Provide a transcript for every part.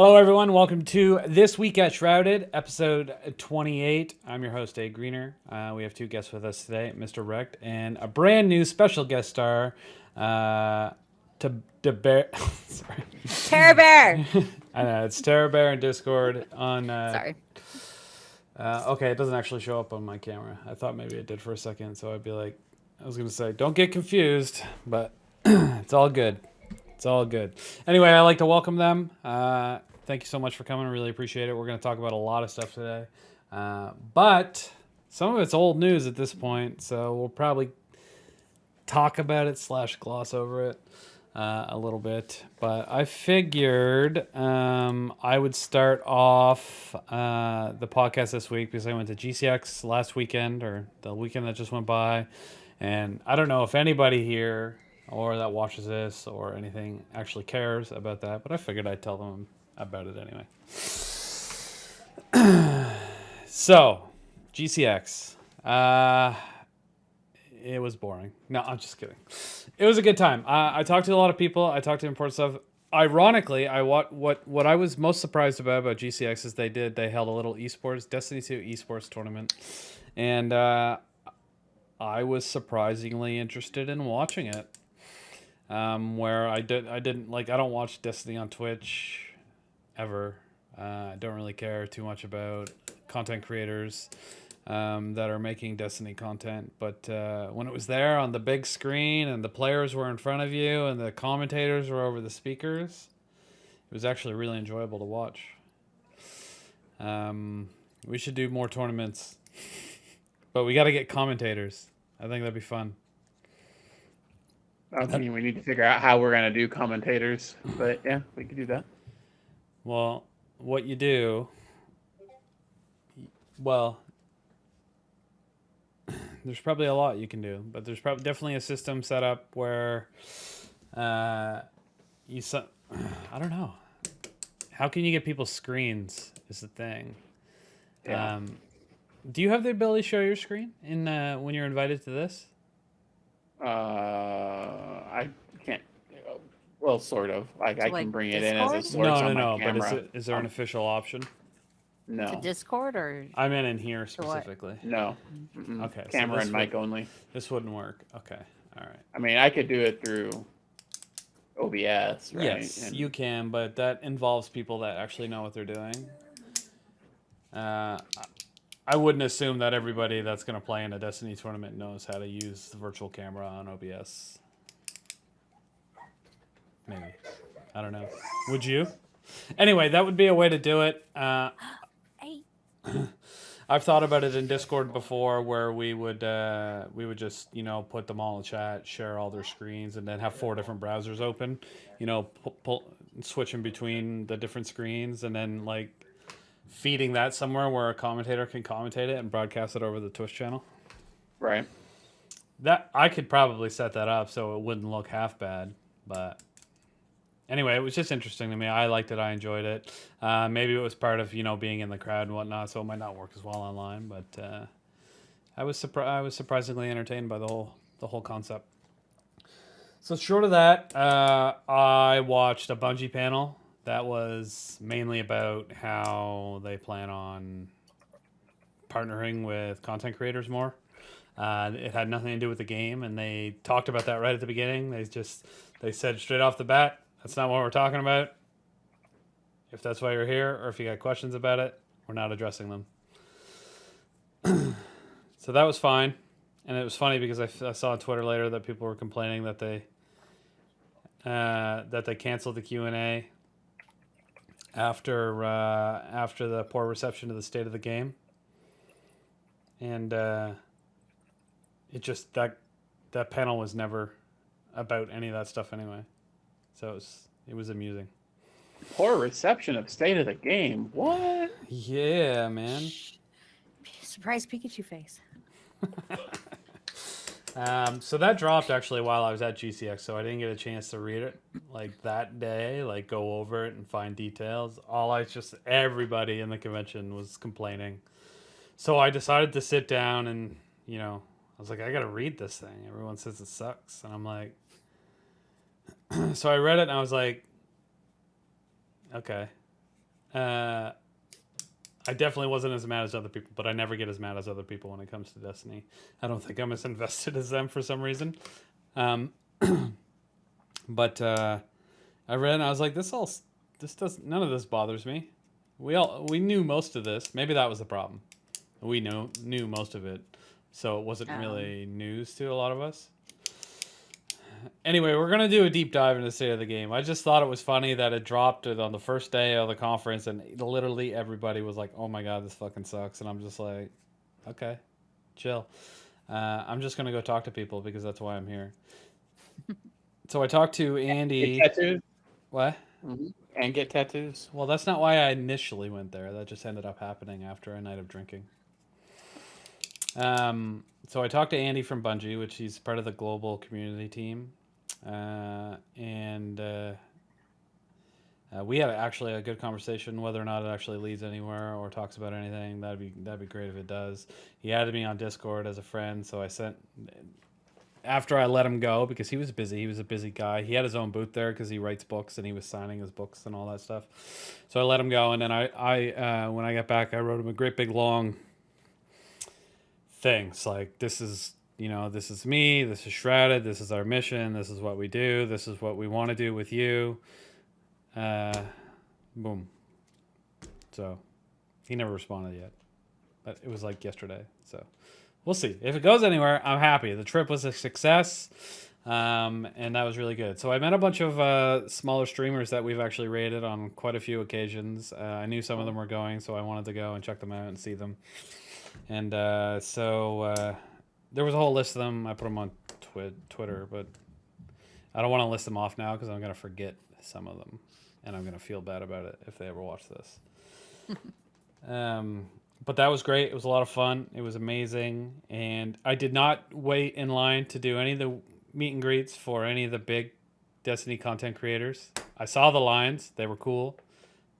Hello, everyone. Welcome to This Week at Shrouded, episode 28. I'm your host, Agreener. We have two guests with us today, Mr. Wrecked, and a brand new special guest star, Bear. Sorry. Terror Bear. I know, it's Terror Bear in Discord on... Sorry. Okay, it doesn't actually show up on my camera. I thought maybe it did for a second, so I'd be like... I was going to say, don't get confused, but it's all good. It's all good. Anyway, I'd like to welcome them. Thank you so much for coming. Really appreciate it. We're going to talk about a lot of stuff today. But some of it's old news at this point, so we'll probably talk about it / gloss over it a little bit. But I figured I would start off the podcast this week because I went to GCX last weekend, or the weekend that just went by. And I don't know if anybody here or that watches this or anything actually cares about that, but I figured I'd tell them about it anyway. So, GCX. It was boring. No, I'm just kidding. It was a good time. I talked to a lot of people. I talked to important stuff. Ironically, what I was most surprised about GCX is they held a little esports, Destiny 2 esports tournament. And I was surprisingly interested in watching it. Where I don't watch Destiny on Twitch ever. I don't really care too much about content creators that are making Destiny content. But when it was there on the big screen and the players were in front of you and the commentators were over the speakers, it was actually really enjoyable to watch. We should do more tournaments, but we got to get commentators. I think that'd be fun. I mean, we need to figure out how we're going to do commentators, but yeah, we could do that. Well, what you do, there's probably a lot you can do, but there's probably definitely a system set up where I don't know. How can you get people's screens is the thing. Yeah. Do you have the ability to show your screen when you're invited to this? I can't. Well, sort of. Like I can bring it in as a source No, on my but camera. is there an official option? No. To Discord or? I meant in here specifically. No. Okay. Camera and mic only. This wouldn't work. Okay. All right. I mean, I could do it through OBS, right? Yes, you can, but that involves people that actually know what they're doing. I wouldn't assume that everybody that's going to play in a Destiny tournament knows how to use the virtual camera on OBS. Maybe. I don't know. Would you? Anyway, that would be a way to do it. Hey. I've thought about it in Discord before, where we would just put them all in chat, share all their screens, and then have 4 different browsers open. Switching between the different screens, and then feeding that somewhere where a commentator can commentate it and broadcast it over the Twitch channel. Right. That I could probably set that up so it wouldn't look half bad, but anyway, it was just interesting to me. I liked it. I enjoyed it. Maybe it was part of being in the crowd and whatnot, so it might not work as well online. But I was surprisingly entertained by the whole concept. So short of that, I watched a Bungie panel that was mainly about how they plan on partnering with content creators more. It had nothing to do with the game, and they talked about that right at the beginning. They said straight off the bat, that's not what we're talking about. If that's why you're here, or if you got questions about it, we're not addressing them. So that was fine. And it was funny because I saw on Twitter later that people were complaining that they canceled the Q&A after the poor reception of the state of the game. And it just that panel was never about any of that stuff anyway. So it was amusing. Poor reception of state of the game. What? Yeah, man. Surprise Pikachu face. So that dropped actually while I was at GCX, so I didn't get a chance to read it that day, go over it and find details. Everybody in the convention was complaining. So I decided to sit down and, I was like, I got to read this thing. Everyone says it sucks. And I'm like, so I read it and I was like, okay. I definitely wasn't as mad as other people, but I never get as mad as other people when it comes to Destiny. I don't think I'm as invested as them for some reason. Um, but I read and I was like, none of this bothers me. We knew most of this. Maybe that was the problem. We knew most of it, so it wasn't really news to a lot of us. Anyway, we're gonna do a deep dive into the state of the game. I just thought it was funny that it dropped it on the first day of the conference, and literally everybody was like, "Oh my god, this fucking sucks," and I'm just like, "Okay, chill." I'm just gonna go talk to people because that's why I'm here. So I talked to Andy. Get tattoos? What? Mm-hmm. And get tattoos? Well, that's not why I initially went there. That just ended up happening after a night of drinking. So I talked to Andy from Bungie, which he's part of the global community team, and we had actually a good conversation. Whether or not it actually leads anywhere or talks about anything, that'd be great if it does. He added me on Discord as a friend, so I sent. After I let him go because he was busy. He was a busy guy. He had his own booth there because he writes books and he was signing his books and all that stuff. So I let him go, and then I when I got back, I wrote him a great big long things like, this is me, this is Shrouded, this is our mission, this is what we do, this is what we want to do with you. Boom. So he never responded yet, but it was like yesterday, so we'll see if it goes anywhere. I'm happy. The trip was a success, and that was really good. So I met a bunch of smaller streamers that we've actually rated on quite a few occasions. I knew some of them were going, so I wanted to go and check them out and see them. And so there was a whole list of them. I put them on Twitter, but I don't want to list them off now because I'm going to forget some of them, and I'm going to feel bad about it if they ever watch this. But that was great. It was a lot of fun. It was amazing. And I did not wait in line to do any of the meet and greets for any of the big Destiny content creators. I saw the lines. They were cool.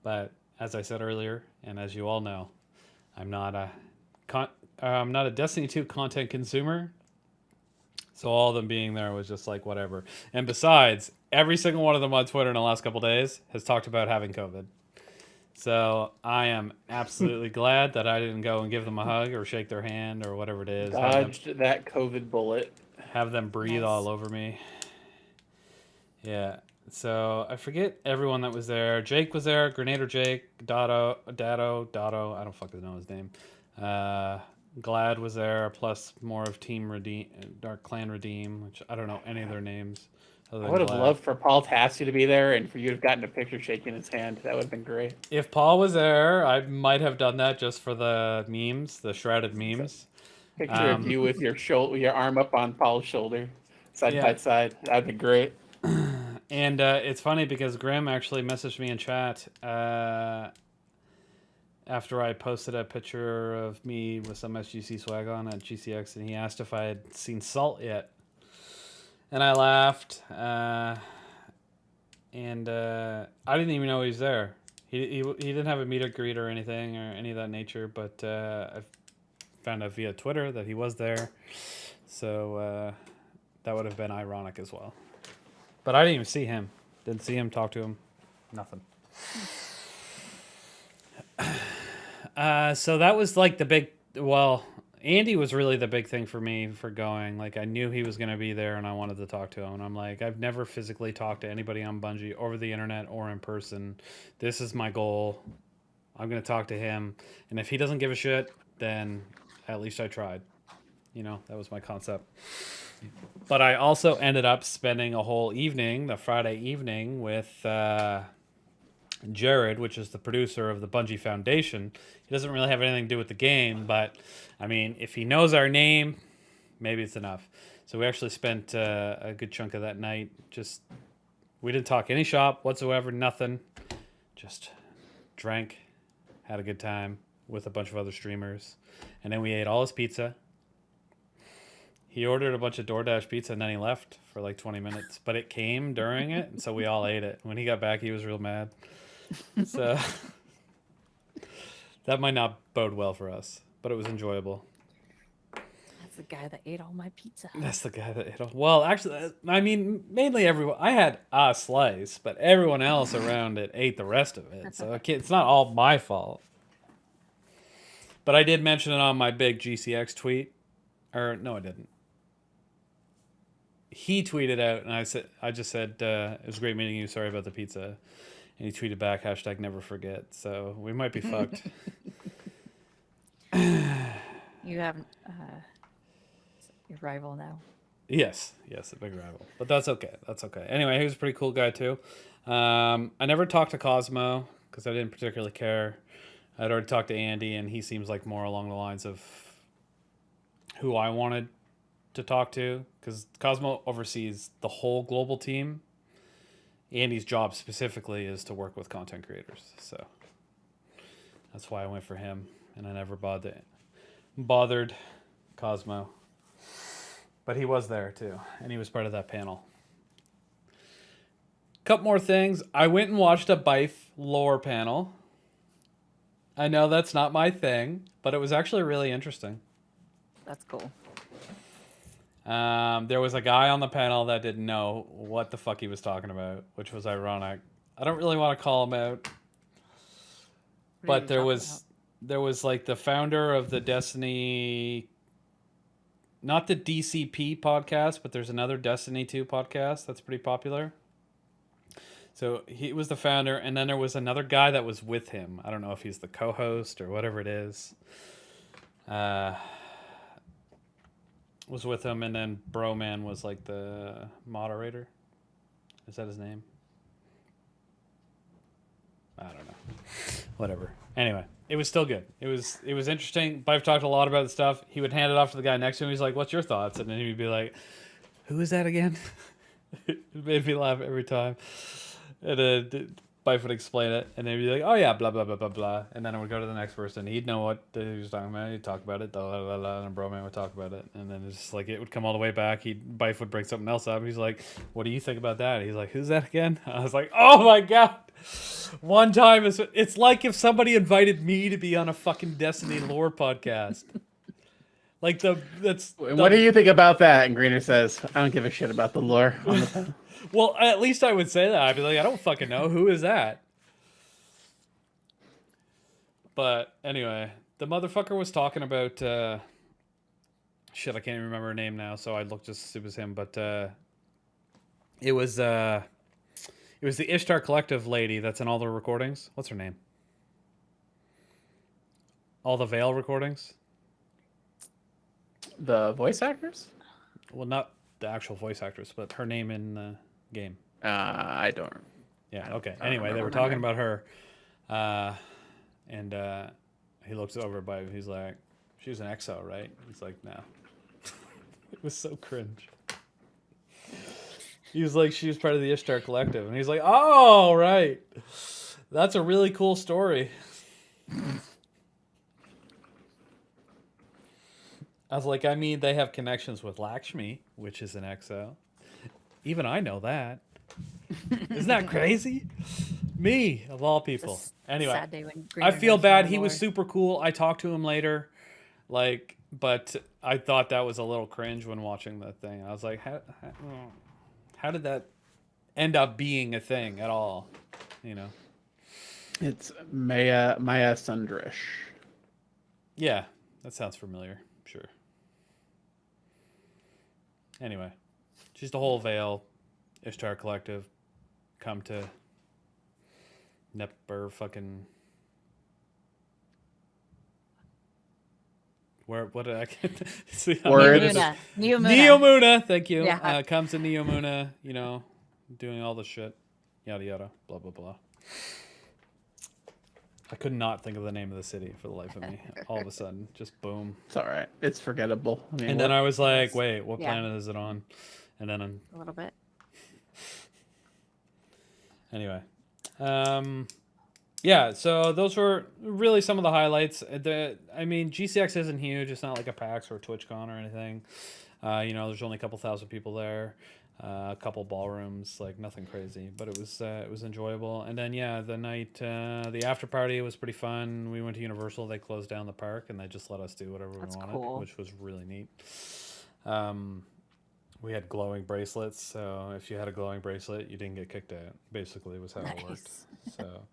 But as I said earlier, and as you all know, I'm not a Destiny 2 content consumer, so all of them being there was just like whatever. And besides, every single one of them on Twitter in the last couple days has talked about having COVID. So I am absolutely glad that I didn't go and give them a hug or shake their hand or whatever it is. Dodged that COVID bullet. Have them breathe all over me. Yeah. So I forget everyone that was there. Jake was there. Grenadier Jake. Dado. I don't fucking know his name. Glad was there, plus more of Team Redeem, Dark Clan Redeem, which I don't know any of their names. I would have loved for Paul Tassi to be there and for you to have gotten a picture shaking his hand. That would have been great. If Paul was there, I might have done that just for the memes, the Shrouded memes. Picture of you with your arm up on Paul's shoulder, side by side. That'd be great. And it's funny because Grim actually messaged me in chat after I posted a picture of me with some SGC swag on at GCX, and he asked if I had seen Salt yet. And I laughed, and I didn't even know he was there. He didn't have a meet or greet or anything or any of that nature, but I found out via Twitter that he was there. So that would have been ironic as well. But I didn't even see him. Didn't see him, talk to him, nothing. So that was like the big, Andy was really the big thing for me for going. Like, I knew he was going to be there and I wanted to talk to him. And I'm like, I've never physically talked to anybody on Bungie over the internet or in person. This is my goal. I'm going to talk to him. And if he doesn't give a shit, then at least I tried. You know, that was my concept. But I also ended up spending a whole evening, the Friday evening, with Jared, which is the producer of the Bungie Foundation. He doesn't really have anything to do with the game, but I mean, if he knows our name, maybe it's enough. So we actually spent a good chunk of that night we didn't talk any shop whatsoever, nothing. Just drank, had a good time with a bunch of other streamers, and then we ate all his pizza. He ordered a bunch of DoorDash pizza and then he left for like 20 minutes, but it came during it, and so we all ate it. When he got back, he was real mad. So that might not bode well for us, but it was enjoyable. That the guy that ate all my pizza. That's the guy that ate all. Well, actually, I mean, mainly everyone. I had a slice, but everyone else around it ate the rest of it. So it's not all my fault. But I did mention it on my big GCX tweet. Or, no, I didn't. He tweeted out, and I just said, it was great meeting you. Sorry about the pizza. And he tweeted back, #never forget. So we might be fucked. You have your rival now. Yes, a big rival. But that's okay. Anyway, he was a pretty cool guy, too. I never talked to Cosmo, because I didn't particularly care. I'd already talked to Andy, and he seems like more along the lines of who I wanted to talk to, because Cosmo oversees the whole global team. Andy's job specifically is to work with content creators, so that's why I went for him, and I never bothered Cosmo. But he was there too, and he was part of that panel. Couple more things. I went and watched a Bife lore panel. I know that's not my thing, but it was actually really interesting. That's cool. There was a guy on the panel that didn't know what the fuck he was talking about, which was ironic. I don't really want to call him out, but there was like the founder of the Destiny, not the DCP podcast, but there's another Destiny 2 podcast that's pretty popular. So he was the founder, and then there was another guy that was with him. I don't know if he's the co-host or whatever it is. Was with him, and then Broman was like the moderator. Is that his name? I don't know. Whatever. Anyway, it was still good. It was interesting. Bife talked a lot about the stuff. He would hand it off to the guy next to him. He's like, "What's your thoughts?" And then he'd be like, "Who is that again?" It made me laugh every time. And Bife would explain it, and they'd be like, "Oh yeah, blah blah blah blah blah," and then I would go to the next person. He'd know what he was talking about. He'd talk about it, blah, blah, blah, blah, and Broman would talk about it, and then it's just like it would come all the way back. Bife would bring something else up. He's like, "What do you think about that?" He's like, "Who's that again?" I was like, "Oh my god!" One time, it's like if somebody invited me to be on a fucking Destiny lore podcast. Like What do you think about that? And Greener says, "I don't give a shit about the lore on the panel." Well, at least I would say that. I'd be like, I don't fucking know. Who is that? But anyway, the motherfucker was talking about... shit, I can't even remember her name now, so I look just as stupid as him. But it was the Ishtar Collective lady that's in all the recordings. What's her name? All the Veil recordings? The voice actors? Well, not the actual voice actress, but her name in the game. I don't. Yeah, okay. Anyway, they were talking about her. And he looks over by him. He's like, "She was an EXO, right?" He's like, "No." It was so cringe. He was like, "She was part of the Ishtar Collective." And he's like, "Oh, right. That's a really cool story." I was like, I mean, they have connections with Lakshmi, which is an EXO. Even I know that. Isn't that crazy? Me, of all people. Anyway, Sad day when I Greener feel knows bad. more He was lore. super cool. I talked to him later, but I thought that was a little cringe when watching the thing. I was like, how did that end up being a thing at all? You know? It's Maya Sundrish. Yeah, that sounds familiar. Sure. Anyway, she's the whole Veil Ishtar Collective come to Nepper fucking what did I get? See, I'm not Word. good at Neomuna. this. Neomuna, thank you. Yeah. Comes to Neomuna, you know, doing all the shit, yada yada, blah blah blah. I could not think of the name of the city for the life of me. All of a sudden, just boom. It's all right. It's forgettable. I mean, And then I was like, wait, what Yeah. planet is it on? And then I'm... A little bit. Anyway. Yeah, so those were really some of the highlights. I mean, GCX isn't huge. It's not like a PAX or a TwitchCon or anything. You know, there's only a couple thousand people there. a couple ballrooms, like nothing crazy, but it was enjoyable. And then yeah, the night, the after party was pretty fun. We went to Universal. They closed down the park and they just let us do whatever That's we wanted, cool. which was really neat. We had glowing bracelets, so if you had a glowing bracelet, you didn't get kicked out. Basically, was how it worked. Nice. So,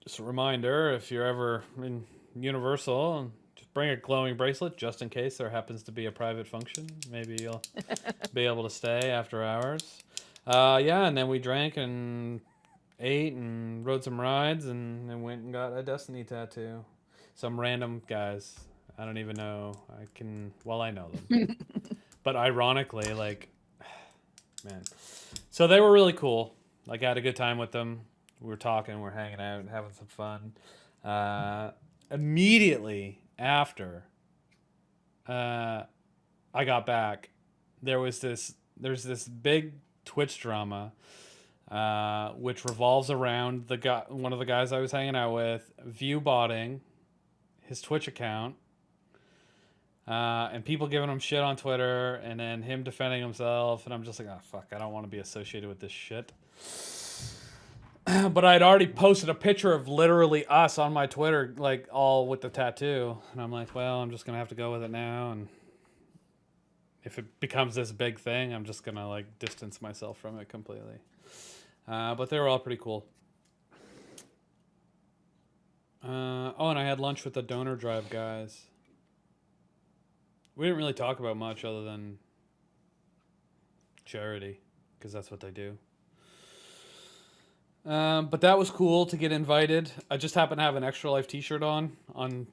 just a reminder: if you're ever in Universal, just bring a glowing bracelet just in case there happens to be a private function. Maybe you'll be able to stay after hours. Yeah, and then we drank and ate and rode some rides and went and got a Destiny tattoo. Some random guys. I don't even know. I can. Well, I know them. But ironically, like, man. So they were really cool. Like, I had a good time with them. We were talking, we're hanging out, having some fun. Immediately after I got back, there's this big Twitch drama, which revolves around one of the guys I was hanging out with, view botting his Twitch account. And people giving him shit on Twitter, and then him defending himself, and I'm just like, oh fuck, I don't want to be associated with this shit. But I'd already posted a picture of literally us on my Twitter, like all with the tattoo, and I'm like, well, I'm just gonna have to go with it now, and if it becomes this big thing, I'm just gonna like distance myself from it completely. But they were all pretty cool. Oh, and I had lunch with the donor drive guys. We didn't really talk about much other than charity, because that's what they do. But that was cool to get invited. I just happened to have an Extra Life T-shirt on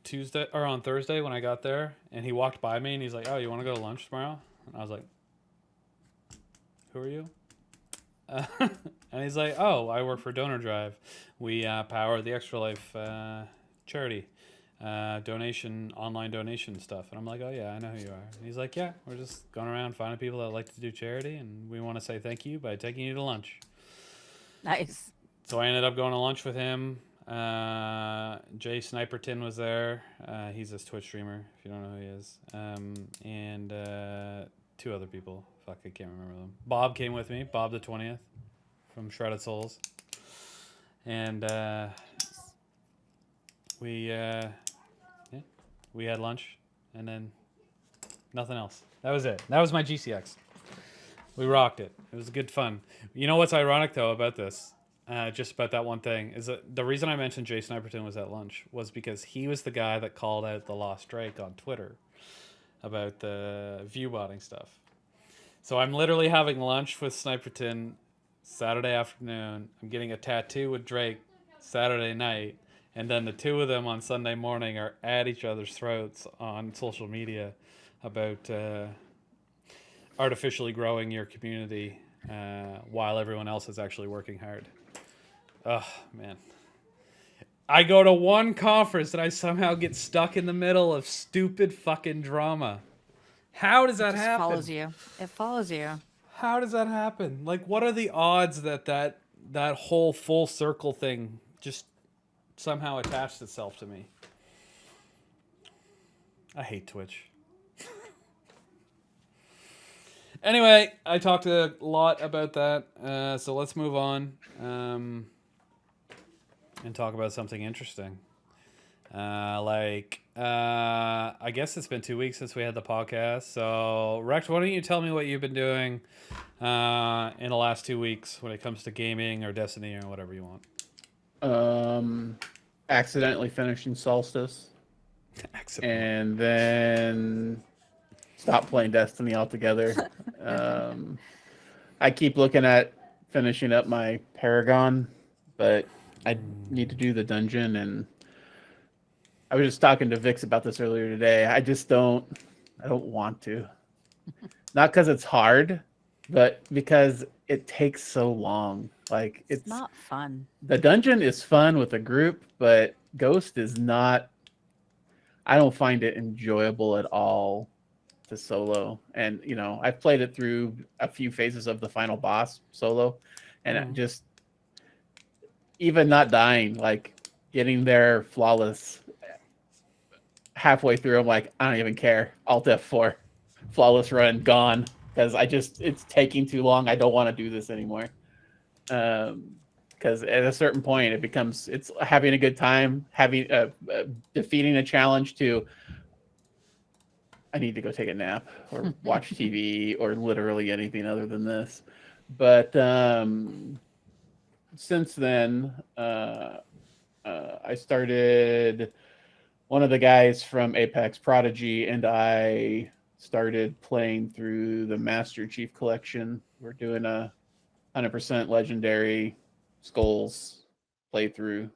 Tuesday or on Thursday when I got there, and he walked by me and he's like, "Oh, you want to go to lunch tomorrow?" And I was like, "Who are you?" And he's like, "Oh, I work for Donor Drive. We power the Extra Life charity." Online donation stuff. And I'm like, oh yeah, I know who you are. And he's like, yeah, we're just going around finding people that like to do charity, and we want to say thank you by taking you to lunch. Nice. So I ended up going to lunch with him. Jay Sniperton was there. He's this Twitch streamer, if you don't know who he is. And two other people. Fuck, I can't remember them. Bob came with me. Bob the 20th from Shrouded Souls. And we had lunch, and then nothing else. That was it. That was my GCX. We rocked it. It was good fun. You know what's ironic, though, about this? Just about that one thing, is that the reason I mentioned Jay Sniperton was at lunch was because he was the guy that called out the Lost Drake on Twitter about the view botting stuff. So I'm literally having lunch with Sniperton Saturday afternoon. I'm getting a tattoo with Drake Saturday night. And then the two of them on Sunday morning are at each other's throats on social media about artificially growing your community while everyone else is actually working hard. Oh, man. I go to one conference and I somehow get stuck in the middle of stupid fucking drama. How does that happen? It follows you. It follows you. How does that happen? Like, what are the odds that whole full circle thing just somehow attached itself to me? I hate Twitch. Anyway, I talked a lot about that, so let's move on and talk about something interesting. I guess it's been 2 weeks since we had the podcast, so Rex, why don't you tell me what you've been doing in the last 2 weeks when it comes to gaming or Destiny or whatever you want. Accidentally finishing Solstice. And then stopped playing Destiny altogether. I keep looking at finishing up my Paragon, but I need to do the dungeon, and I was just talking to Vix about this earlier today. I don't want to. Not because it's hard, but because it takes so long. Like, it's not fun. The dungeon is fun with a group, but Ghost is not. I don't find it enjoyable at all to solo. And, you know, I've played it through a few phases of the final boss solo, and it just, even not dying, like getting there flawless halfway through, I'm like, I don't even care. Alt F4, flawless run, gone. because it's taking too long. I don't want to do this anymore. Because at a certain point, it's having a good time, defeating a challenge to, I need to go take a nap or watch TV or literally anything other than this. But since then, I started, one of the guys from Apex, Prodigy, and I started playing through the Master Chief Collection. We're doing a 100% legendary Skulls playthrough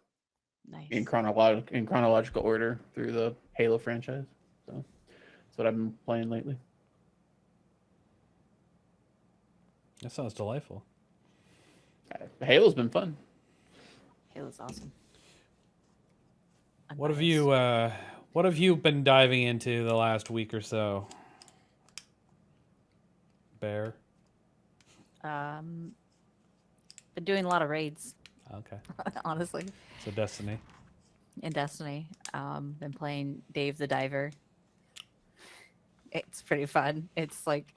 Nice. in chronological order through the Halo franchise. So that's what I've been playing lately. That sounds delightful. Halo's been fun. Halo's awesome. What have you been diving into the last week or so? Bear? Been doing a lot of raids, Okay. honestly, So Destiny. in Destiny. Been playing Dave the Diver. It's pretty fun. It's like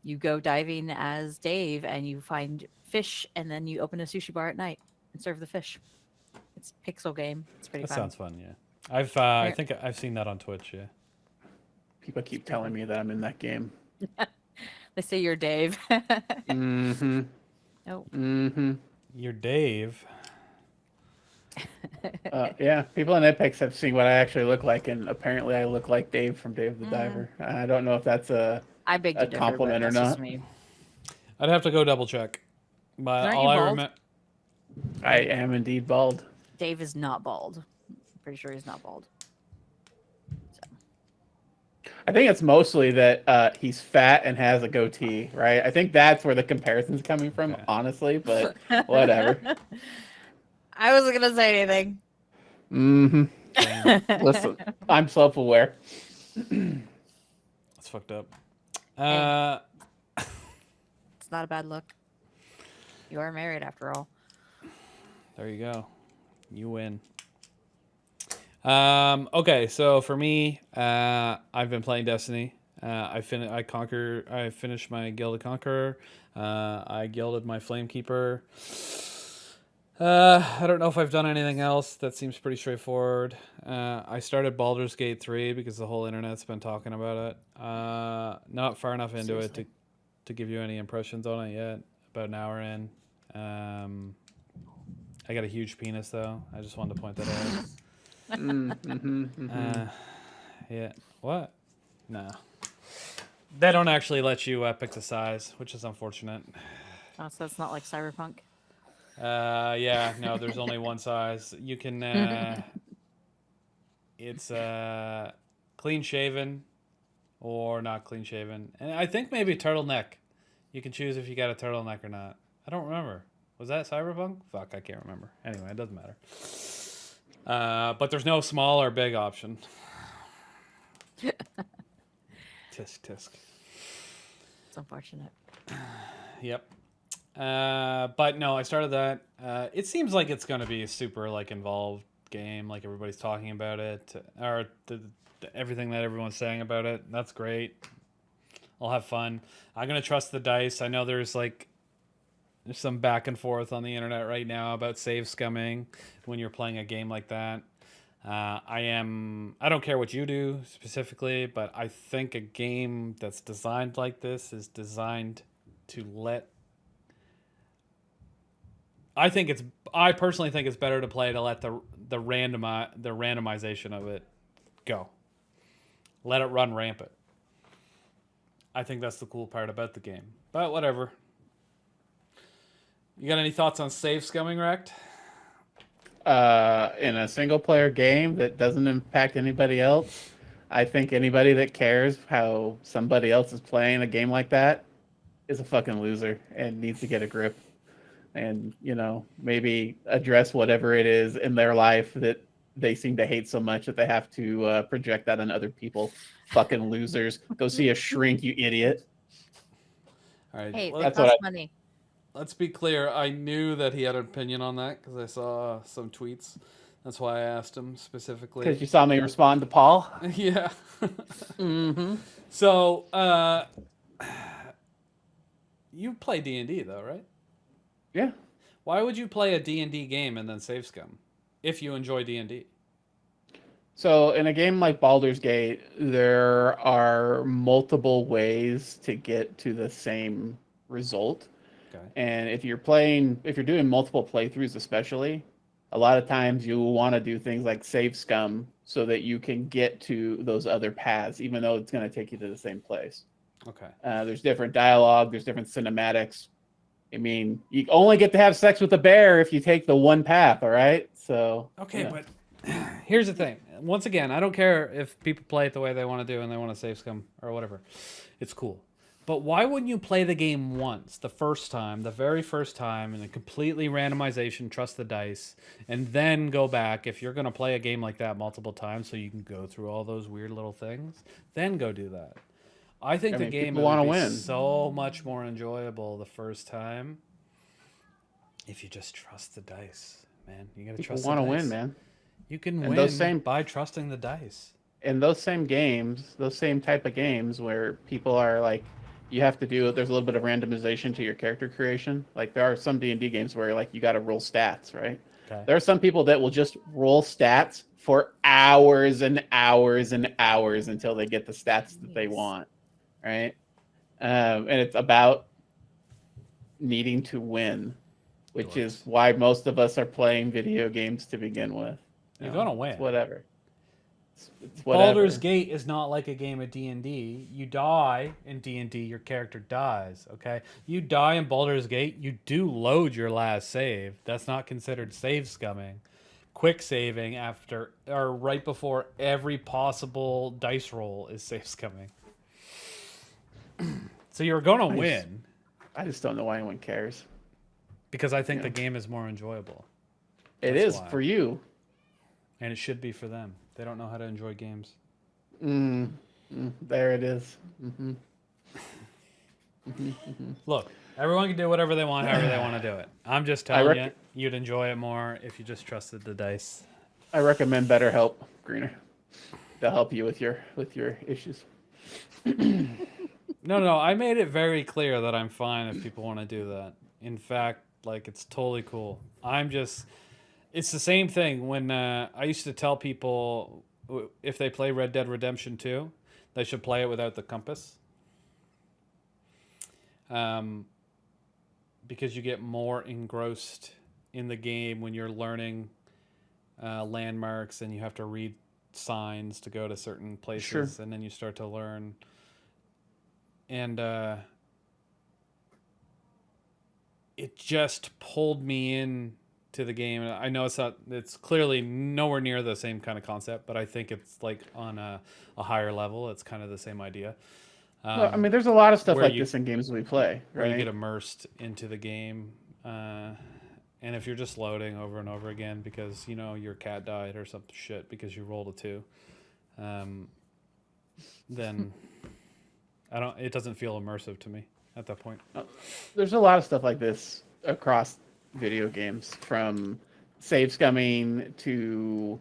you go diving as Dave and you find fish and then you open a sushi bar at night and serve the fish. It's a pixel game. It's pretty That fun. sounds fun, yeah. I think I've seen that on Twitch, yeah. People keep telling me that I'm in that game. They say you're Dave. Mm-hmm. Oh. Mm-hmm. You're Dave. Yeah, people in Apex have seen what I actually look like, and apparently I look like Dave from Dave the Diver. I don't know if that's a I beg to differ, compliment but or that's just not. me. I'd have to go double check. But Aren't all you I bald? remember, I am indeed bald. Dave is not bald. I'm pretty sure he's not bald. I think it's mostly that he's fat and has a goatee, right? I think that's where the comparison's coming from, Okay. honestly, but whatever. I wasn't gonna say anything. Mm-hmm. Listen, I'm self-aware. that's fucked up. It's not a bad look. You are married after all. There you go. You win. Okay, so for me, I've been playing Destiny. I finished my Guild of Conqueror. I guilded my Flamekeeper. I don't know if I've done anything else. That seems pretty straightforward. I started Baldur's Gate 3 because the whole internet's been talking about it. Not far enough into Seriously. it to give you any impressions on it yet. About an hour in. I got a huge penis though. I just wanted to point that out. Yeah. What? No. They don't actually let you pick the size, which is unfortunate. Oh, so it's not like Cyberpunk. Yeah. No, there's only one size. You can. It's clean shaven, or not clean shaven, and I think maybe turtleneck. You can choose if you got a turtleneck or not. I don't remember. Was that Cyberpunk? Fuck, I can't remember. Anyway, it doesn't matter. But there's no small or big option. Tisk tisk. It's unfortunate. Yep. But no, I started that. It seems like it's gonna be a super involved game, like everybody's talking about it, or everything that everyone's saying about it. That's great. I'll have fun. I'm gonna trust the dice. I know there's some back and forth on the internet right now about save scumming when you're playing a game like that. I don't care what you do specifically, but I think a game that's designed like this is designed to let. I personally think it's better to play to let the randomization of it go. Let it run rampant. I think that's the cool part about the game. But whatever. You got any thoughts on save scumming, Rect? In a single player game that doesn't impact anybody else, I think anybody that cares how somebody else is playing a game like that is a fucking loser and needs to get a grip and, maybe address whatever it is in their life that they seem to hate so much that they have to project that on other people. Fucking losers. Go see a shrink, you idiot. All right. Hey, they That's cost what money. Let's be clear. I knew that he had an opinion on that because I saw some tweets. That's why I asked him specifically. Because you saw me respond to Paul. Yeah. Mm-hmm. So, you play D&D though, right? Yeah. Why would you play a D&D game and then save scum if you enjoy D&D? So in a game like Baldur's Gate, there are multiple ways to get to the same result. Okay. And if you're doing multiple playthroughs, especially, a lot of times you will want to do things like save scum so that you can get to those other paths, even though it's going to take you to the same place. Okay. There's different dialogue, there's different cinematics. I mean, you only get to have sex with a bear if you take the one path, all right? So Okay, yeah. but here's the thing. Once again, I don't care if people play it the way they want to do and they want to save scum or whatever. It's cool. But why wouldn't you play the game once, the first time, the very first time, in a completely randomization, trust the dice, and then go back if you're going to play a game like that multiple times so you can go through all those weird little things? Then go do that. I think the game people would wanna be win. so much more enjoyable the first time if you just trust the dice, man. You got to People trust want the to dice. win, man. You can And win those same- by trusting the dice. In those same games, those same type of games where people are like, you have to do, there's a little bit of randomization to your character creation. Like there are some D&D games where like you got to roll stats, right? Okay. There are some people that will just roll stats for hours and hours and hours until they get the stats that they Yes. want, right? And it's about needing to win, which is why most of us are playing video games to begin with. You're gonna win. It's whatever. It's whatever. Baldur's Gate is not like a game of D&D. You die in D&D, your character dies, okay? You die in Baldur's Gate, you do load your last save. That's not considered save scumming. Quick saving after or right before every possible dice roll is save scumming. So you're going to win I just don't know why anyone cares. because I think the game is more enjoyable. It That's is why. for you. And it should be for them. They don't know how to enjoy games. There it is. Mm-hmm. Look, everyone can do whatever they want, however they want to do it. I'm just telling you, you'd enjoy it more if you just trusted the dice. I recommend BetterHelp, Greener. They'll help you with your issues. No, I made it very clear that I'm fine if people want to do that. In fact, like, it's totally cool. It's the same thing when I used to tell people if they play Red Dead Redemption 2, they should play it without the compass. Because you get more engrossed in the game when you're learning landmarks and you have to read signs to go to certain places, and then you start to learn. And it just pulled me in to the game. I know it's clearly nowhere near the same kind of concept, but I think it's like on a higher level. It's kind of the same idea. Well, I mean, there's a lot of stuff where like you- this in games we play, Where you right? get immersed into the game. And if you're just loading over and over again because, you know, your cat died or some shit because you rolled a 2, then it doesn't feel immersive to me at that point. There's a lot of stuff like this across video games, from save scumming to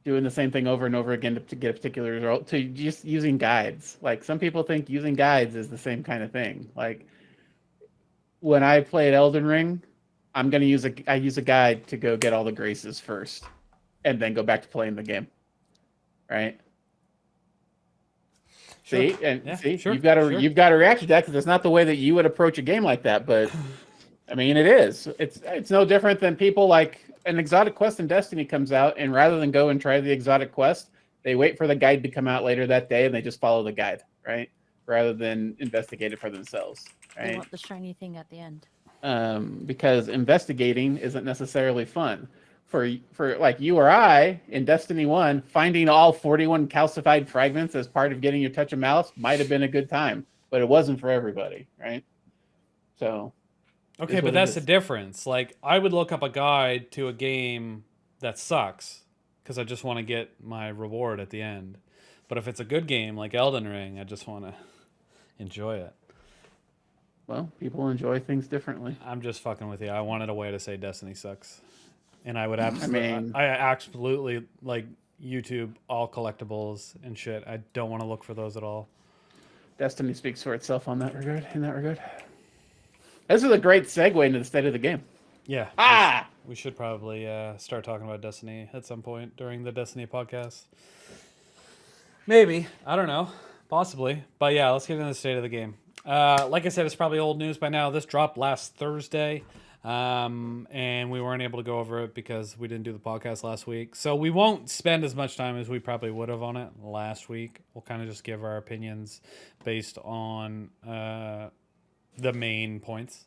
doing the same thing over and over again to get a particular result, to just using guides. Like, some people think using guides is the same kind of thing. Like, when I played Elden Ring, I use a guide to go get all the graces first, and then go back to playing the game. Right? Sure. See, Yeah, sure, you've got sure. to react to that, because it's not the way that you would approach a game like that. But I mean, it is. It's no different than people, like, an exotic quest in Destiny comes out, and rather than go and try the exotic quest, they wait for the guide to come out later that day, and they just follow the guide, right? Rather than investigate it for themselves, They right? want the shiny thing at the end. Because investigating isn't necessarily fun. For like you or I in Destiny 1, finding all 41 calcified fragments as part of getting your touch of malice might have been a good time, but it wasn't for everybody, right? So Okay, is but what it that's the is. difference. Like, I would look up a guide to a game that sucks because I just want to get my reward at the end. But if it's a good game like Elden Ring, I just want to enjoy it. Well, people enjoy things differently. I'm just fucking with you. I wanted a way to say Destiny sucks. And I would mean- I absolutely, like, YouTube, all collectibles and shit. I don't want to look for those at all. Destiny speaks for itself on that regard. In that regard, this is a great segue into the state of the game. Yeah. Ah, We should probably start talking about Destiny at some point during the Destiny podcast. Maybe. I don't know. Possibly. But yeah, let's get into the state of the game. Like I said, it's probably old news by now. This dropped last Thursday. And we weren't able to go over it because we didn't do the podcast last week. So we won't spend as much time as we probably would have on it last week. We'll kind of just give our opinions based on the main points.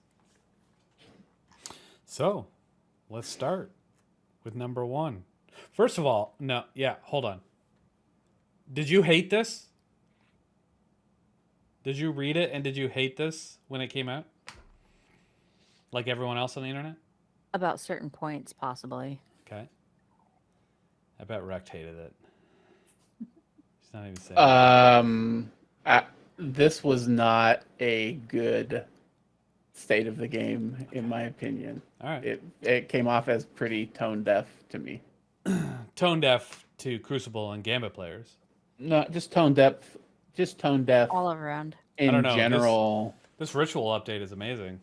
So let's start with number 1. First of all, hold on. Did you hate this? Did you read it and did you hate this when it came out? Like everyone else on the internet? About certain points, possibly. Okay. I bet Rect hated it. He's not even saying this was not a good state of the game, in my opinion. All right. It came off as pretty tone deaf to me. Tone deaf to Crucible and Gambit players. No, just tone deaf. Just tone deaf All around. in I don't know, general. This ritual update is amazing.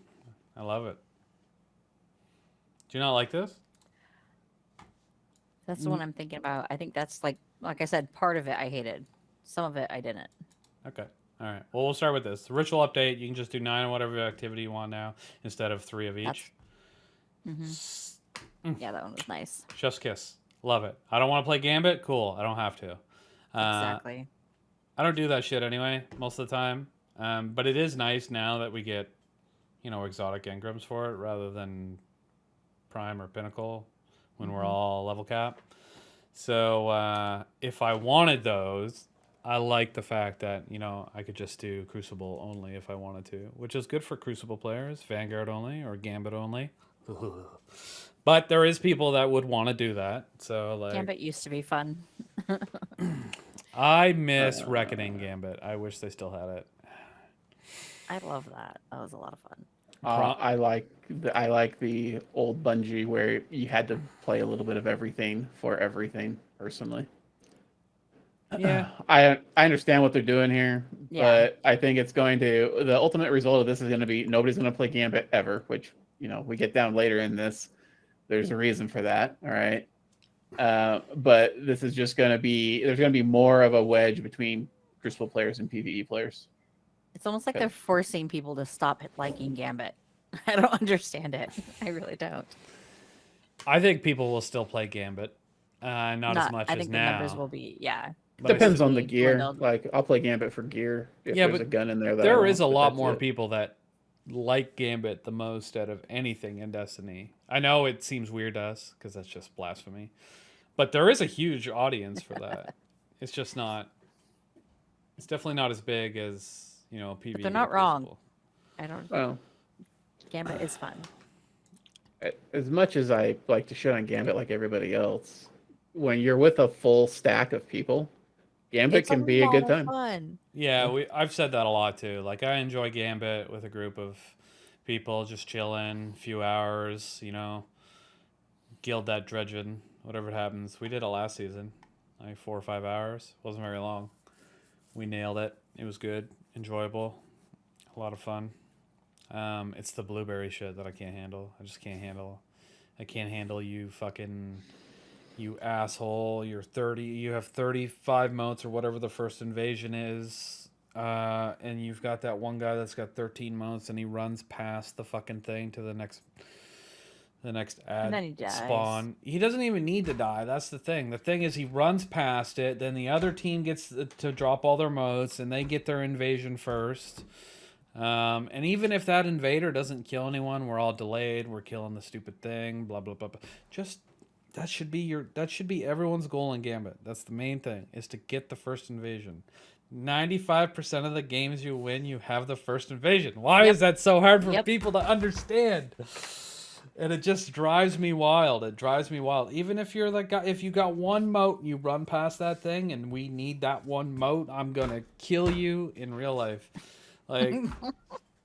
I love it. Do you not like this? That's the one I'm thinking about. I think that's like I said, part of it I hated. Some of it I didn't. Okay. All right. Well, we'll start with this. The ritual update, you can just do 9 of whatever activity you want now instead of 3 of each. Yeah, that one was nice. Chef's kiss. Love it. I don't want to play Gambit? Cool. I don't have to. Exactly. I don't do that shit anyway most of the time. But it is nice now that we get, exotic engrams for it rather than Prime or Pinnacle when we're all level cap. So if I wanted those, I like the fact that, I could just do Crucible only if I wanted to, which is good for Crucible players, Vanguard only or Gambit only. But there is people that would want to do that. So Gambit used to be fun. I miss Reckoning Gambit. I wish they still had it. I love that. That was a lot of fun. I like the old Bungie where you had to play a little bit of everything for everything. Personally, Yeah, I understand what they're doing here, Yeah. but I think the ultimate result of this is going to be nobody's going to play Gambit ever. Which we get down later in this. There's a reason for that. All right. But this is just going to be there's going to be more of a wedge between Crucible players and PvE players. It's almost like they're forcing people to stop liking Gambit. I don't understand it. I really don't. I think people will still play Gambit, not as much I as think now. the numbers will be, But Depends on the Be gear. dwindled. Like I'll play Gambit for gear if Yeah, there's a but gun in there. That I there want, is a but lot that's more it. people that like Gambit the most out of anything in Destiny. I know it seems weird to us because that's just blasphemy, but there is a huge audience for that. It's just not. It's definitely not as big as PvE. they're not or wrong. Crucible. I don't. Well, Gambit is fun. as much as I like to shit on Gambit like everybody else, when you're with a full stack of people, Gambit It's can be a good lot of time. Fun. Yeah, I've said that a lot too. Like I enjoy Gambit with a group of people just chilling, few hours, guild that dredging, whatever happens. We did it last season, like 4 or 5 hours. Wasn't very long. We nailed it. It was good, enjoyable, a lot of fun. It's the blueberry shit that I can't handle. I just can't handle. I can't handle you fucking. You asshole, you have 35 motes or whatever the first invasion is, and you've got that one guy that's got 13 motes and he runs past the fucking thing to the next ad then he dies. spawn. He doesn't even need to die. That's the thing. The thing is he runs past it, then the other team gets to drop all their motes and they get their invasion first. And even if that invader doesn't kill anyone, we're all delayed, we're killing the stupid thing, blah blah blah, blah. Just that should be everyone's goal in Gambit. That's the main thing, is to get the first invasion. 95% of the games you win, you have the first invasion. Why is that so hard for people to understand? And it just drives me wild. It drives me wild. Even if you're like, if you got one moat and you run past that thing and we need that one moat, I'm gonna kill you in real life. Like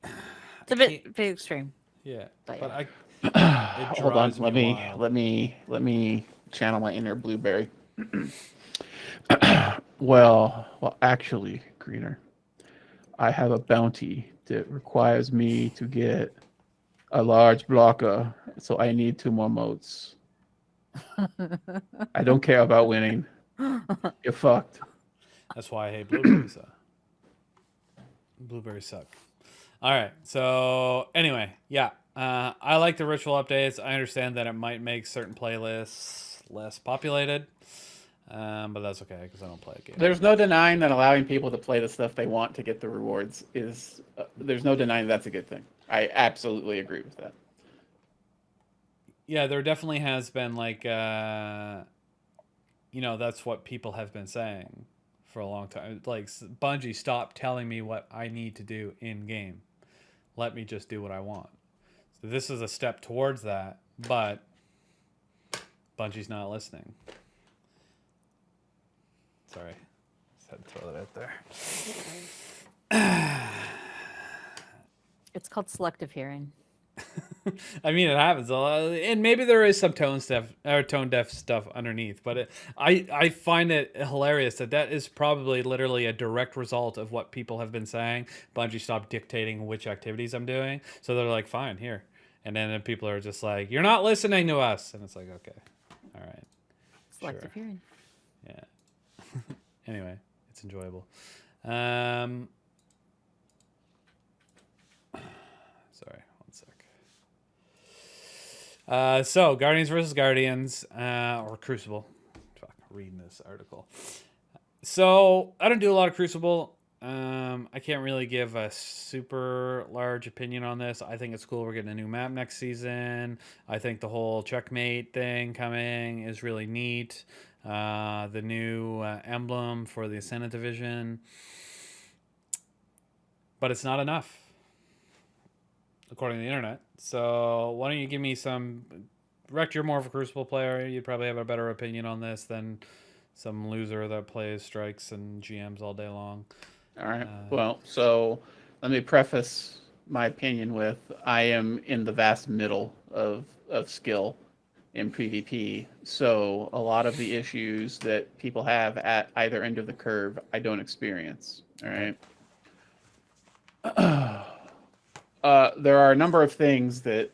It's a bit extreme. yeah, But but yeah. it Hold on, drives let me me wild. let me channel my inner blueberry. Well, actually, Greener, I have a bounty that requires me to get a large blocker, so I need 2 more motes. I don't care about winning. You're fucked. That's why I hate blueberries. Blueberries suck. All right. So anyway, yeah, I like the ritual updates. I understand that it might make certain playlists less populated, but that's okay because I don't play a game. There's no denying that allowing people to play the stuff they want to get the rewards is. There's no denying that's a good thing. I absolutely agree with that. Yeah, there definitely has been like, that's what people have been saying for a long time. Like Bungie, stop telling me what I need to do in game. Let me just do what I want. So this is a step towards that, but Bungie's not listening. Sorry. Just had to throw that out there. It's called selective hearing. I mean, it happens a lot, and maybe there is some tone deaf stuff underneath. But I find it hilarious that is probably literally a direct result of what people have been saying. Bungie, stop dictating which activities I'm doing. So they're like, fine, here, and then people are just like, you're not listening to us, and it's like, okay, all right, Selective sure. hearing. Yeah. Anyway, it's enjoyable. Sorry, one sec. So Guardians versus Guardians, or Crucible. Fuck, reading this article. So I don't do a lot of Crucible. I can't really give a super large opinion on this. I think it's cool. We're getting a new map next season. I think the whole checkmate thing coming is really neat. The new emblem for the Ascendant Division. But it's not enough, according to the internet. So why don't you give me some... Rect, you're more of a Crucible player. You'd probably have a better opinion on this than some loser that plays strikes and GMs all day long. All right. Well, so let me preface my opinion with I am in the vast middle of skill in PvP. So a lot of the issues that people have at either end of the curve, I don't experience. All right. There are a number of things that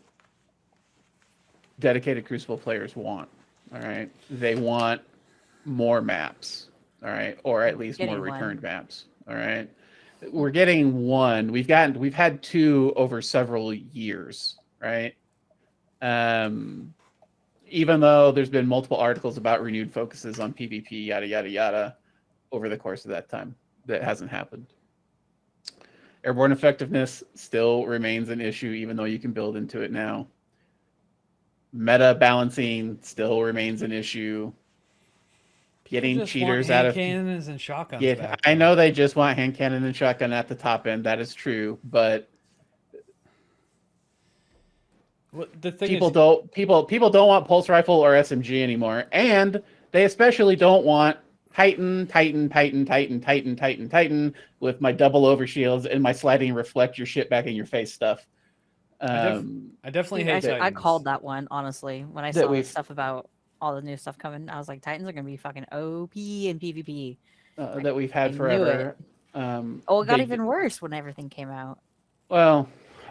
dedicated Crucible players want. All right. They want more maps. All right. Or at least more returned maps. All right. We're getting one. We've had 2 over several years. Right. Even though there's been multiple articles about renewed focuses on PvP, yada, yada, yada, over the course of that time, that hasn't happened. Airborne effectiveness still remains an issue, even though you can build into it now. Meta balancing still remains an issue. Getting cheaters out of cannons and shotguns. Yeah, back I know they just want hand cannon and shotgun at the top end. That is true, but the thing people don't want pulse rifle or SMG anymore, and they especially don't want Titan with my double overshields and my sliding reflect your shit back in your face stuff. I definitely hate Titans. I called that one, honestly, when I saw the stuff about all the new stuff coming. I was like, Titans are going to be fucking OP in PvP. That we've had forever. It got even worse when everything came out. Well,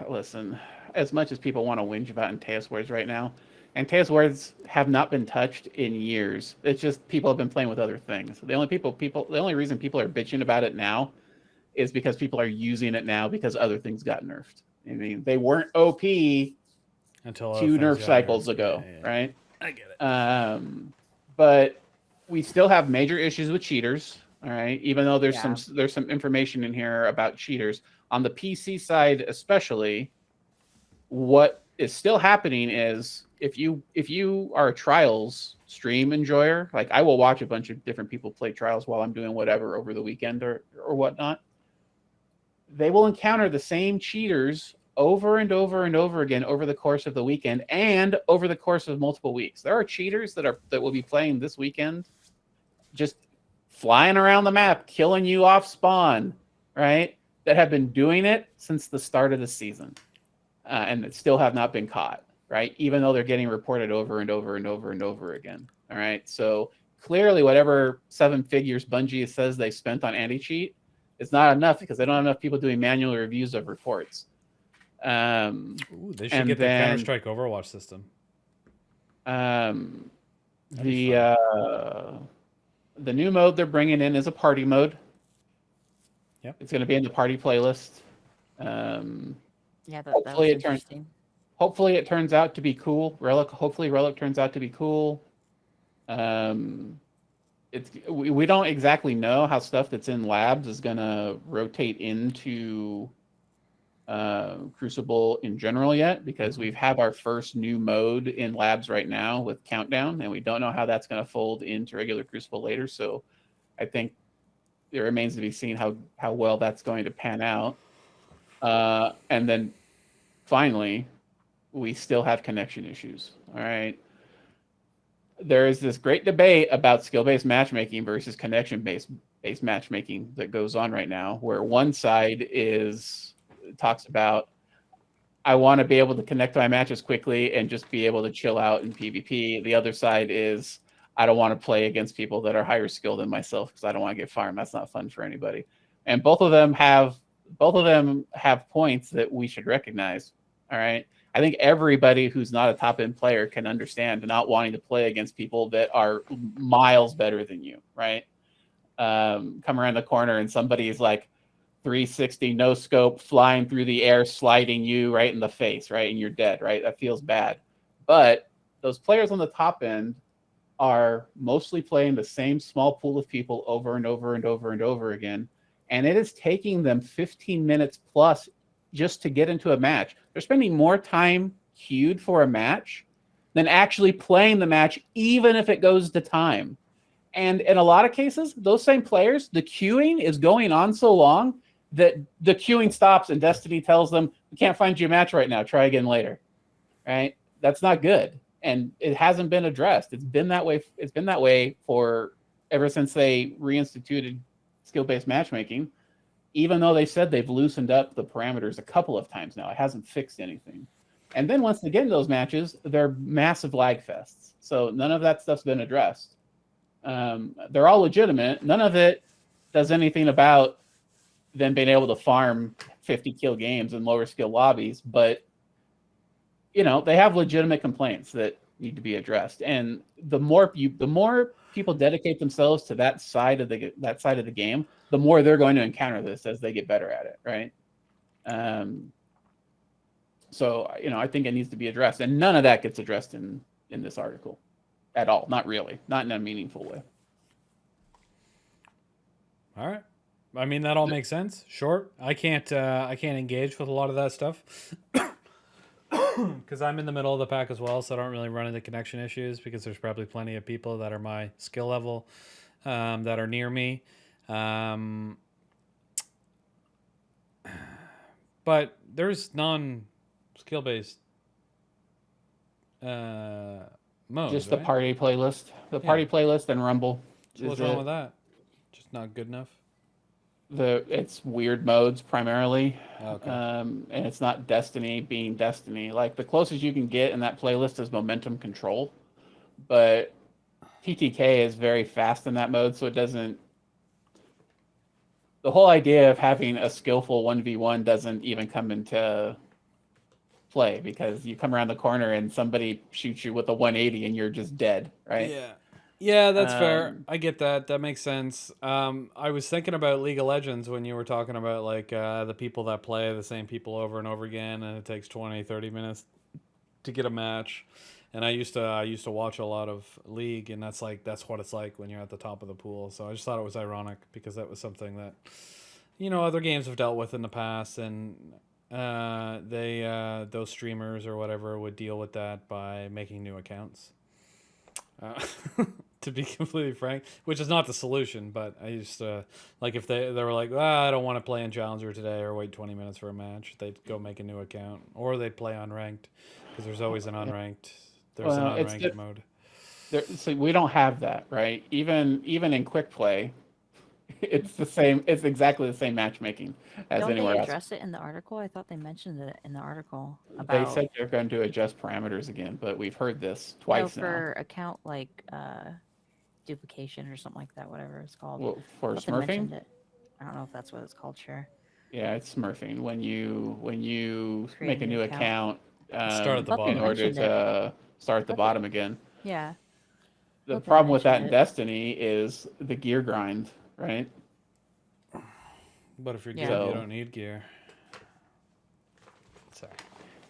listen, as much as people want to whinge about Antaeus Words right now, Antaeus Words have not been touched in years. It's just people have been playing with other things. The only reason people are bitching about it now is because people are using it now because other things got nerfed. I mean, they weren't OP until 2 nerf cycles ago, right? I get it. But we still have major issues with cheaters, all right? Even though there's some information in here about cheaters. On the PC side especially, what is still happening is if you are a Trials stream enjoyer, like I will watch a bunch of different people play Trials while I'm doing whatever over the weekend or whatnot, they will encounter the same cheaters over and over and over again over the course of the weekend and over the course of multiple weeks. There are cheaters that will be playing this weekend, just flying around the map, killing you off spawn, right? That have been doing it since the start of the season, and that still have not been caught, right? Even though they're getting reported over and over and over and over again. All right, so clearly whatever 7 figures Bungie says they spent on anti-cheat is not enough because they don't have enough people doing manual reviews of reports. Ooh, they should And get the then Counter-Strike Overwatch system. The new mode they're bringing in is a party mode. Yep. It's going to be in the party playlist. Yeah, that Hopefully was it turns. interesting. Hopefully it turns out to be cool. Hopefully Relic turns out to be cool. We don't exactly know how stuff that's in labs is going to rotate into Crucible in general yet, because we've had our first new mode in labs right now with Countdown, and we don't know how that's going to fold into regular Crucible later. So I think it remains to be seen how well that's going to pan out. And then finally, we still have connection issues. All right. There is this great debate about skill-based matchmaking versus connection-based matchmaking that goes on right now, where one side talks about, I want to be able to connect to my matches quickly and just be able to chill out in PvP. The other side is, I don't want to play against people that are higher skilled than myself because I don't want to get farmed. That's not fun for anybody. And both of them have points that we should recognize. All right. I think everybody who's not a top end player can understand not wanting to play against people that are miles better than you, right? Come around the corner and somebody's like 360 no scope flying through the air, sliding you right in the face, right? And you're dead, right? That feels bad. But those players on the top end are mostly playing the same small pool of people over and over and over and over again. And it is taking them 15 minutes plus just to get into a match. They're spending more time queued for a match than actually playing the match, even if it goes to time. And in a lot of cases, those same players, the queuing is going on so long that the queuing stops and Destiny tells them, we can't find you a match right now. Try again later. Right? That's not good. And it hasn't been addressed. It's been that way. It's been that way for ever since they reinstituted skill-based matchmaking, even though they said they've loosened up the parameters a couple of times now. It hasn't fixed anything. And then once they get into those matches, they're massive lag fests. So none of that stuff's been addressed. They're all legitimate. None of it does anything about them being able to farm 50 kill games in lower skill lobbies, but they have legitimate complaints that need to be addressed. And the more people dedicate themselves to that side of the game, the more they're going to encounter this as they get better at it, right? So I think it needs to be addressed, and none of that gets addressed in this article at all. Not really, not in a meaningful way. All right. I mean, that all makes sense. Short. I can't engage with a lot of that stuff because I'm in the middle of the pack as well, so I don't really run into connection issues because there's probably plenty of people that are my skill level that are near me. But there's non-skill based mode. Just the right? party playlist, party playlist, and Rumble. So what's wrong with that? Just not good enough. It's weird modes primarily, Okay. and it's not Destiny being Destiny. Like the closest you can get in that playlist is momentum control, but TTK is very fast in that mode, so it doesn't. The whole idea of having a skillful 1v1 doesn't even come into play because you come around the corner and somebody shoots you with a 180 and you're just dead, right? Yeah, that's fair. I get that. That makes sense. I was thinking about League of Legends when you were talking about like the people that play the same people over and over again, and it takes 20-30 minutes to get a match. And I used to watch a lot of League, and that's what it's like when you're at the top of the pool. So I just thought it was ironic because that was something that other games have dealt with in the past, and those streamers or whatever would deal with that by making new accounts. To be completely frank, which is not the solution, but I used to like if they were like, I don't want to play in Challenger today or wait 20 minutes for a match, they'd go make a new account, or they'd play unranked because there's always an unranked. There's an unranked mode. So we don't have that, right? Even in quick play, it's the same. It's exactly the same matchmaking as anywhere else. Don't they address it in the article? I thought they mentioned it in the article about. They said they're going to adjust parameters again, but we've heard this twice now. For account duplication or something like that, whatever it's called. Well, for Something mentioned smurfing? it. I don't know if that's what it's called. Sure. Yeah, it's smurfing. When you Create make a new account, Start at the Something bottom. in order mentioned it. to start at the Something- bottom again. Yeah. The Something problem with that in mentioned it. Destiny is the gear grind, right? But if you're Yeah. good, you So- don't need gear. Sorry.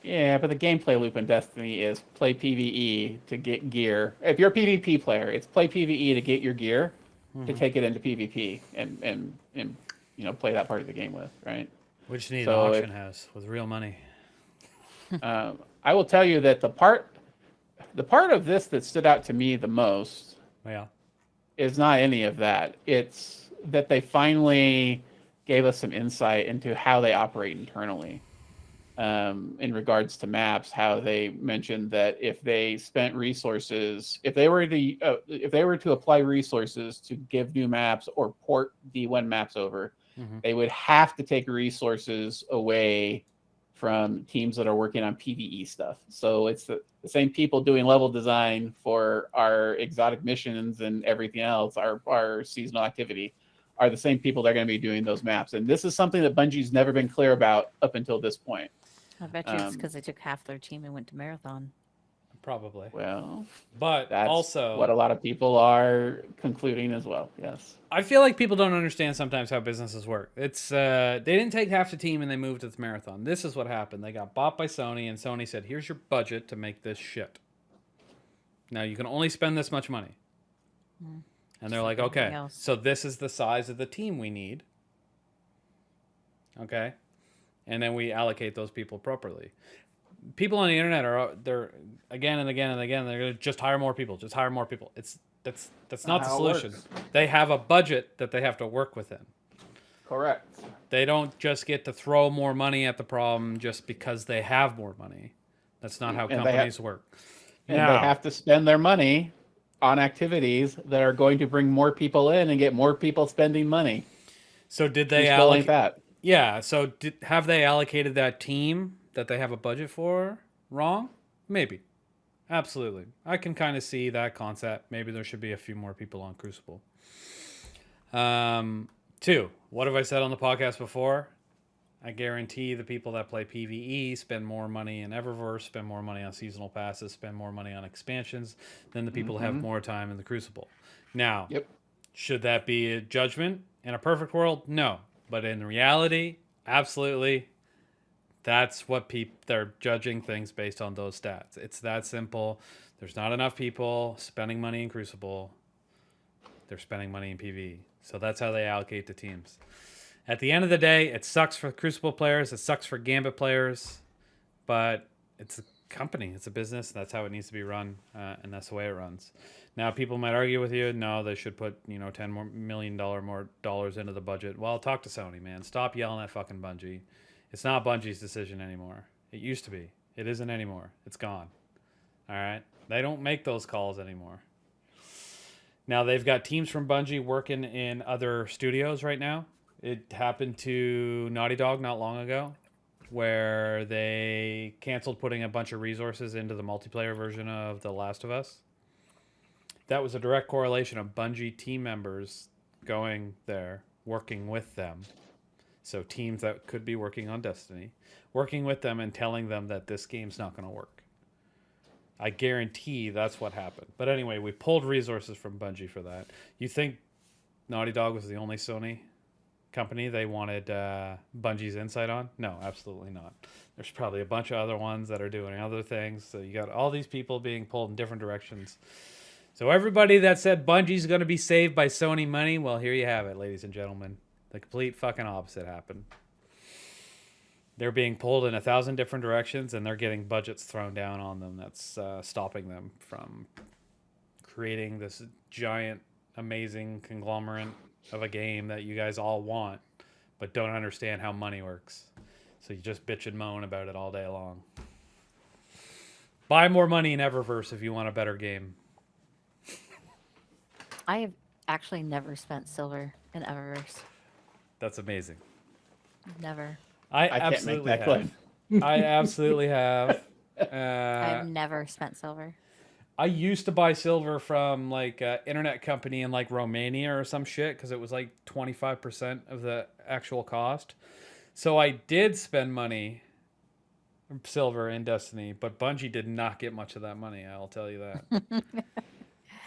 Yeah, but the gameplay loop in Destiny is play PvE to get gear. If you're a PvP player, it's play PvE to get your gear, to take it into PvP and play that part of the game with, right? We just need So an if- auction house with real money. I will tell you that the part of this that stood out to me the most Yeah. is not any of that. It's that they finally gave us some insight into how they operate internally. In regards to maps, how they mentioned that if they spent resources, if they were to apply resources to give new maps or port D1 maps over, Mhm. they would have to take resources away from teams that are working on PvE stuff. So it's the same people doing level design for our exotic missions and everything else, our seasonal activity, are the same people that are going to be doing those maps. And this is something that Bungie's never been clear about up until this point. I bet you it's because they took half their team and went to Marathon. Probably. Well, But that's also, what a lot of people are concluding as well. Yes. I feel like people don't understand sometimes how businesses work. It's they didn't take half the team and they moved to the marathon. This is what happened. They got bought by Sony, and Sony said, "Here's your budget to make this shit. Now you can only spend this much money." And they're like, Something "Okay, else. so this is the size of the team we need." Okay, and then we allocate those people properly. People on the internet they're again and again and again. They're gonna just hire more people. Just hire more people. That's not the how it solution. works. They have a budget that they have to work within. Correct. They don't just get to throw more money at the problem just because they have more money. That's not how And they companies work. And Now, they have to spend their money on activities that are going to bring more people in and get more people spending money. so did they Whose goal ain't allocate? that? Yeah. So have they allocated that team that they have a budget for wrong? Maybe. Absolutely. I can kind of see that concept. Maybe there should be a few more people on Crucible. 2, what have I said on the podcast before? I guarantee the people that play PvE spend more money in Eververse, spend more money on seasonal passes, spend more money on expansions than the people who have more time in the Crucible. Now, Yep. should that be a judgment? In a perfect world, no. But in reality, absolutely. That's what they're judging things based on those stats. It's that simple. There's not enough people spending money in Crucible. They're spending money in PvE. So that's how they allocate the teams. At the end of the day, it sucks for Crucible players. It sucks for Gambit players. But it's a company. It's a business. That's how it needs to be run. And that's the way it runs. Now, people might argue with you. No, they should put, $10 million more dollars into the budget. Well, talk to Sony, man. Stop yelling at fucking Bungie. It's not Bungie's decision anymore. It used to be. It isn't anymore. It's gone. All right? They don't make those calls anymore. Now, they've got teams from Bungie working in other studios right now. It happened to Naughty Dog not long ago, where they canceled putting a bunch of resources into the multiplayer version of The Last of Us. That was a direct correlation of Bungie team members going there, working with them. So teams that could be working on Destiny, working with them and telling them that this game's not going to work. I guarantee that's what happened. But anyway, we pulled resources from Bungie for that. You think Naughty Dog was the only Sony company they wanted Bungie's insight on? No, absolutely not. There's probably a bunch of other ones that are doing other things. So you got all these people being pulled in different directions. So everybody that said Bungie's going to be saved by Sony money, well, here you have it, ladies and gentlemen. The complete fucking opposite happened. They're being pulled in 1,000 different directions, and they're getting budgets thrown down on them. That's stopping them from creating this giant, amazing conglomerate of a game that you guys all want, but don't understand how money works. So you just bitch and moan about it all day long. Buy more money in Eververse if you want a better game. I have actually never spent silver in Eververse. That's amazing. Never. I can't make absolutely that have. claim. I absolutely have. I've never spent silver. I used to buy silver from like an internet company in like Romania or some shit because it was like 25% of the actual cost. So I did spend money silver in Destiny, but Bungie did not get much of that money. I'll tell you that.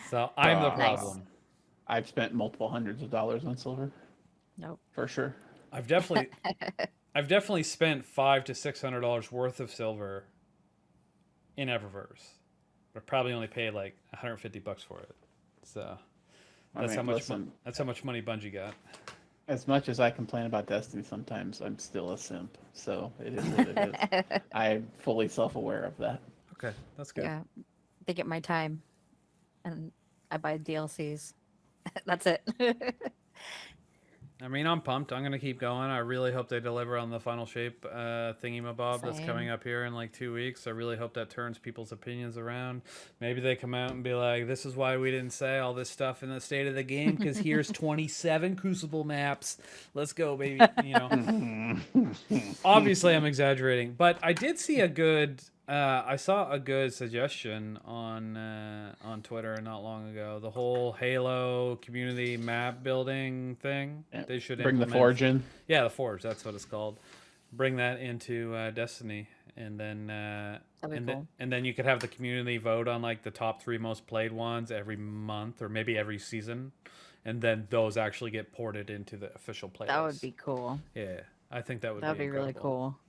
So I'm the Nice. problem. I've spent multiple hundreds of dollars on silver Nope. for sure. I've definitely spent $500 to $600 worth of silver in Eververse, but probably only paid like $150 for it. So that's how much. Listen, That's how much money Bungie got. as much as I complain about Destiny sometimes, I'm still a simp. So it is what it is. I'm fully self-aware of that. Okay, that's good. Yeah, they get my time, and I buy DLCs. That's it. I mean, I'm pumped. I'm gonna keep going. I really hope they deliver on the final shape thingy-mabob that's coming Same. up here in like 2 weeks. I really hope that turns people's opinions around. Maybe they come out and be like, "This is why we didn't say all this stuff in the state of the game because here's 27 Crucible maps. Let's go, baby." You know. Obviously, I'm exaggerating, but I did see a good. I saw a good suggestion on Twitter not long ago. The whole Halo community map building thing. Yeah. They should Bring the implement. Forge in. Yeah, the Forge. That's what it's called. Bring that into Destiny, and then That'd be cool. and then you could have the community vote on like the top 3 most played ones every month or maybe every season, and then those actually get ported into the official playlist. That would be cool. Yeah, I think that would That would be really incredible. cool.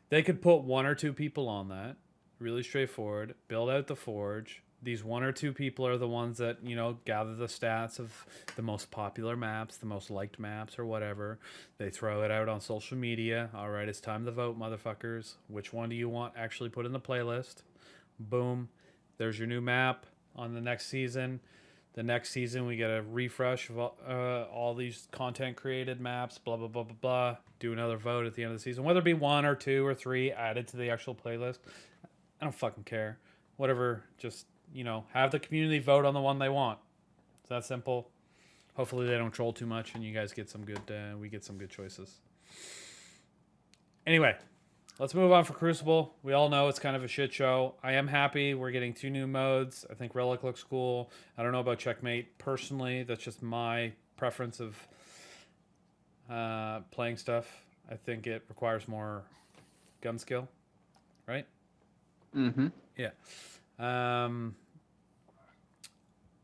They could put 1 or 2 people on that. Really straightforward. Build out the Forge. These 1 or 2 people are the ones that, you know, gather the stats of the most popular maps, the most liked maps, or whatever. They throw it out on social media. All right, it's time to vote, motherfuckers. Which one do you want actually put in the playlist? Boom. There's your new map on the next season. The next season, we get a refresh of all these content created maps, blah, blah, blah, blah, blah. Do another vote at the end of the season. Whether it be 1 or 2 or 3 added to the actual playlist. I don't fucking care. Whatever, just, you know, have the community vote on the one they want. It's that simple. Hopefully they don't troll too much and you guys get some good, we get some good choices. Anyway, let's move on for Crucible. We all know it's kind of a shit show. I am happy we're getting 2 new modes. I think Relic looks cool. I don't know about Checkmate personally. That's just my preference of playing stuff. I think it requires more gun skill, right? Mm-hmm. Yeah.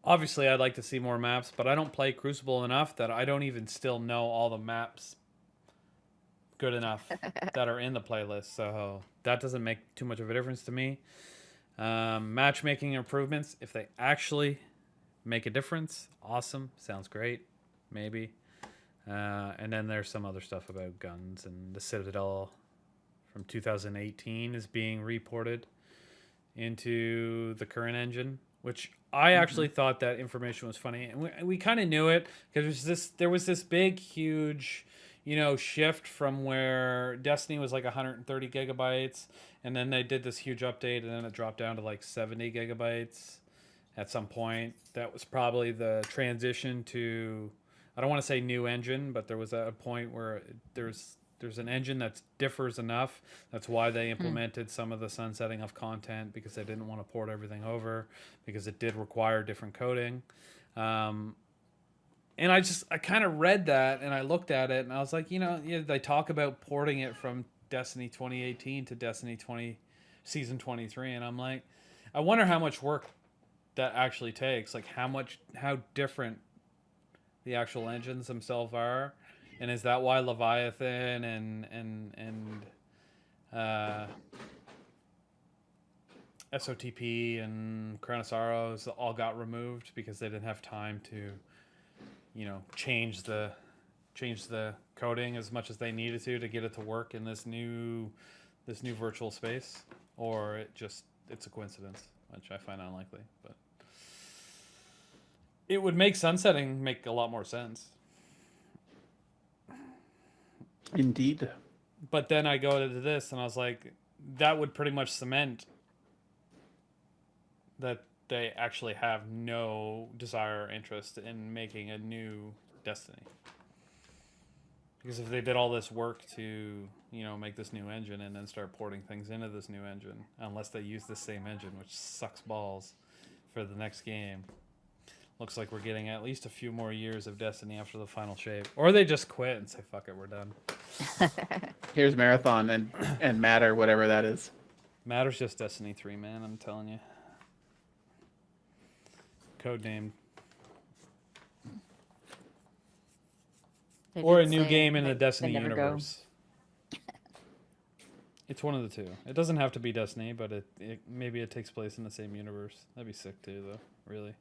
Obviously, I'd like to see more maps, but I don't play Crucible enough that I don't even still know all the maps good enough that are in the playlist. So that doesn't make too much of a difference to me. Matchmaking improvements, if they actually make a difference, awesome. Sounds great. Maybe. And then there's some other stuff about guns, and the Citadel from 2018 is being reported into the current engine, which I actually thought that information was funny, and we kind of knew it because there was this big, huge, you know, shift from where Destiny was like 130 gigabytes, and then they did this huge update, and then it dropped down to like 70 gigabytes at some point. That was probably the transition to, I don't want to say new engine, but there was a point where there's an engine that differs enough. That's why they implemented some of the sunsetting of content, because they didn't want to port everything over, because it did require different coding. And I kind of read that and I looked at it and I was like, you know, yeah, they talk about porting it from Destiny 2018 to Destiny 20 Season 23. And I'm like, I wonder how much work that actually takes. Like how different the actual engines themselves are. And is that why Leviathan and SOTP and Chronosaurus all got removed because they didn't have time to, you know, change the coding as much as they needed to get it to work in this new virtual space, or it's a coincidence, which I find unlikely, but it would make sunsetting make a lot more sense. Indeed. But then I go to this and I was like, that would pretty much cement that they actually have no desire or interest in making a new Destiny. Because if they did all this work to, make this new engine and then start porting things into this new engine, unless they use the same engine, which sucks balls for the next game, looks like we're getting at least a few more years of Destiny after the final shape. Or they just quit and say, fuck it, we're done. Here's Marathon and Matter, whatever that is. Matter's just Destiny 3, man, I'm telling you. Codename. Or a new game in the Destiny universe. It's one of the two. It doesn't have to be Destiny, but maybe it takes place in the same universe. That'd be sick too, though. Really.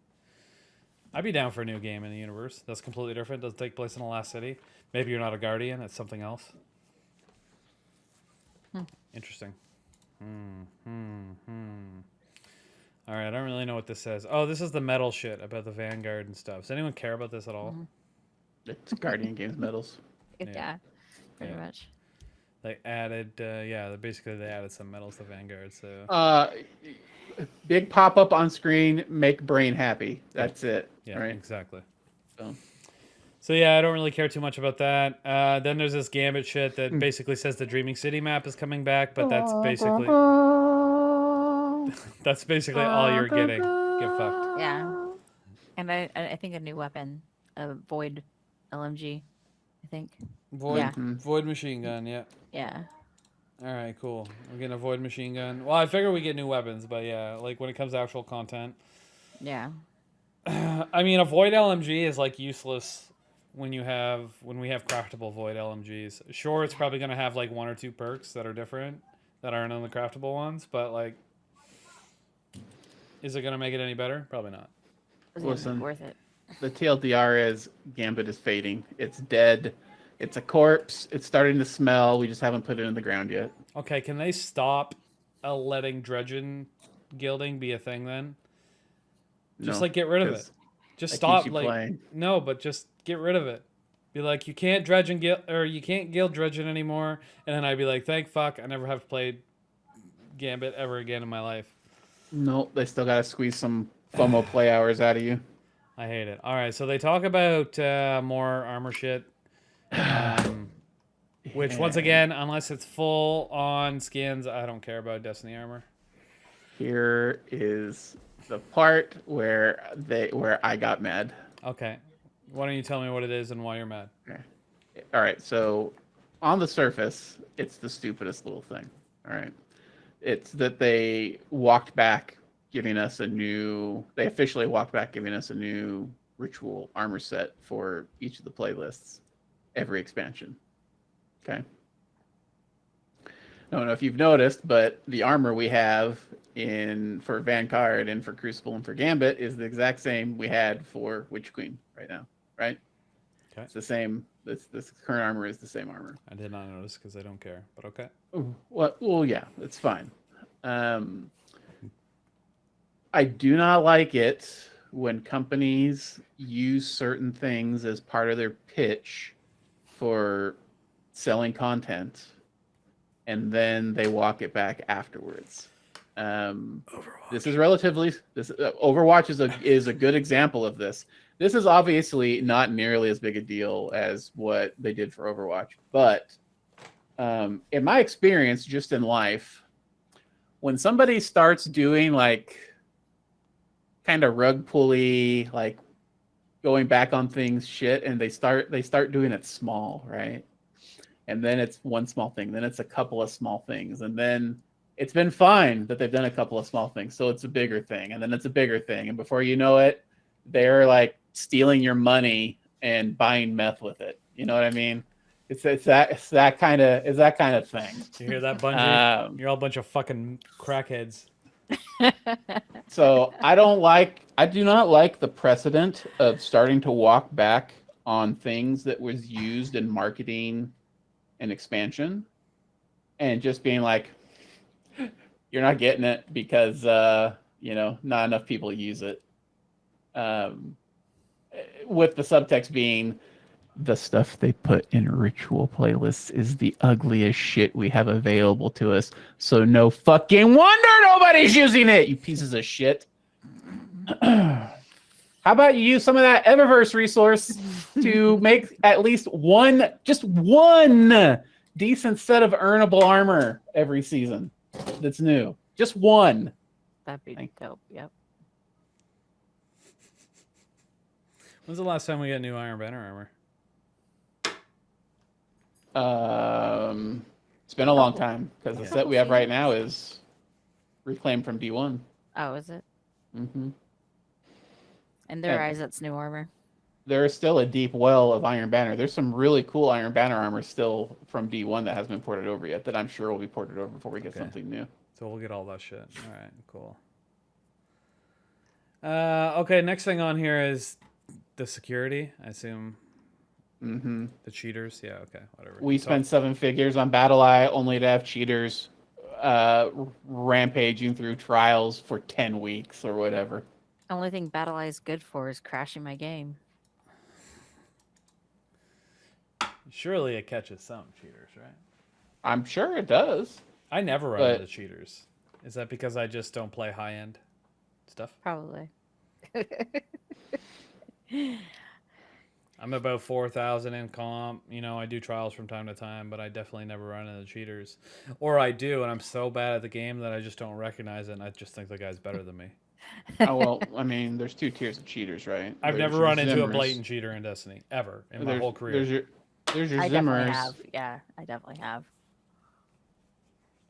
I'd be down for a new game in the universe. That's completely different. Doesn't take place in the last city. Maybe you're not a guardian. It's something else. Interesting. All right. I don't really know what this says. Oh, this is the metal shit about the Vanguard and stuff. Does anyone care about this at all? It's Guardian Games medals. Yeah, pretty much. They added, they added some medals to Vanguard. So big pop up on screen, make brain happy. That's it. Yeah, right? Exactly. So yeah, I don't really care too much about that. Then there's this Gambit shit that basically says the Dreaming City map is coming back, but that's basically all you're getting. Get fucked. Yeah, and I think a new weapon, a Void LMG, I think. Void machine gun, yeah. Yeah. All right, cool. We're getting a Void machine gun. Well, I figure we get new weapons, but yeah, like when it comes to actual content. Yeah. I mean, a Void LMG is like useless when we have craftable Void LMGs. Sure, it's probably going to have like 1 or 2 perks that are different that aren't on the craftable ones, but like, is it going to make it any better? Probably not. Listen, worth it. The TLDR is Gambit is fading. It's dead. It's a corpse. It's starting to smell. We just haven't put it in the ground yet. Okay, can they stop letting dredging gilding be a thing then? Just get rid of it. Just stop playing. No, but just get rid of it. Be like, you can't dredge and gild, or you can't guild dredging anymore, and then I'd be like, thank fuck, I never have played Gambit ever again in my life. No, they still gotta squeeze some FOMO play hours out of you. I hate it. All right, so they talk about more armor shit, which once again, unless it's full on skins, I don't care about Destiny armor. Here is the part where I got mad. Okay, why don't you tell me what it is and why you're mad? Okay. All right, so on the surface, it's the stupidest little thing. All right, it's that they officially walked back giving us a new ritual armor set for each of the playlists, every expansion. Okay. I don't know if you've noticed, but the armor we have for Vanguard and for Crucible and for Gambit is the exact same we had for Witch Queen right now, right? Okay. It's the same. This current armor is the same armor. I did not notice because I don't care, but okay. Well, yeah, it's fine. I do not like it when companies use certain things as part of their pitch for selling content, and then they walk it back afterwards. Overwatch is a good example of this. This is obviously not nearly as big a deal as what they did for Overwatch, but in my experience, just in life, when somebody starts doing like kind of rug pulley, like going back on things shit, and they start doing it small, right? And then it's one small thing, then it's a couple of small things, and then it's been fine that they've done a couple of small things, so it's a bigger thing, and then it's a bigger thing, and before you know it, they're like stealing your money and buying meth with it. You know what I mean? It's that kind of thing. You hear that, Bungie? You're all a bunch of fucking crackheads. So I do not like the precedent of starting to walk back on things that was used in marketing and expansion, and just being like, you're not getting it because not enough people use it. With the subtext being, the stuff they put in ritual playlists is the ugliest shit we have available to us. So no fucking wonder nobody's using it, you pieces of shit. How about you use some of that Eververse resource to make at least just one decent set of earnable armor every season that's new. Just one. That'd be dope. Yep. When's the last time we got new Iron Banner armor? It's been a long time because the Yeah. set we have right now is reclaimed from D1. Oh, is it? Mm-hmm. In their Yeah. eyes, that's new armor. There is still a deep well of Iron Banner. There's some really cool Iron Banner armor still from D1 that hasn't been ported over yet that I'm sure will be ported over before we get something new. So we'll get all that shit. All right, cool. Okay, next thing on here is the security. I assume the cheaters. Yeah, okay, whatever. We spent 7 figures on BattleEye only to have cheaters rampaging through trials for 10 weeks or whatever. The only thing BattleEye is good for is crashing my game. Surely it catches some cheaters, right? I'm sure it does. I never run into cheaters. Is that because I just don't play high-end stuff? Probably. I'm about 4,000 in comp. You know, I do trials from time to time, but I definitely never run into cheaters. Or I do, and I'm so bad at the game that I just don't recognize it, and I just think the guy's better than me. Oh, well, I mean, there's 2 tiers of cheaters, right? I've never run into a blatant cheater in Destiny, ever, in my whole career. There's your I Zimmers. definitely have. Yeah, I definitely have.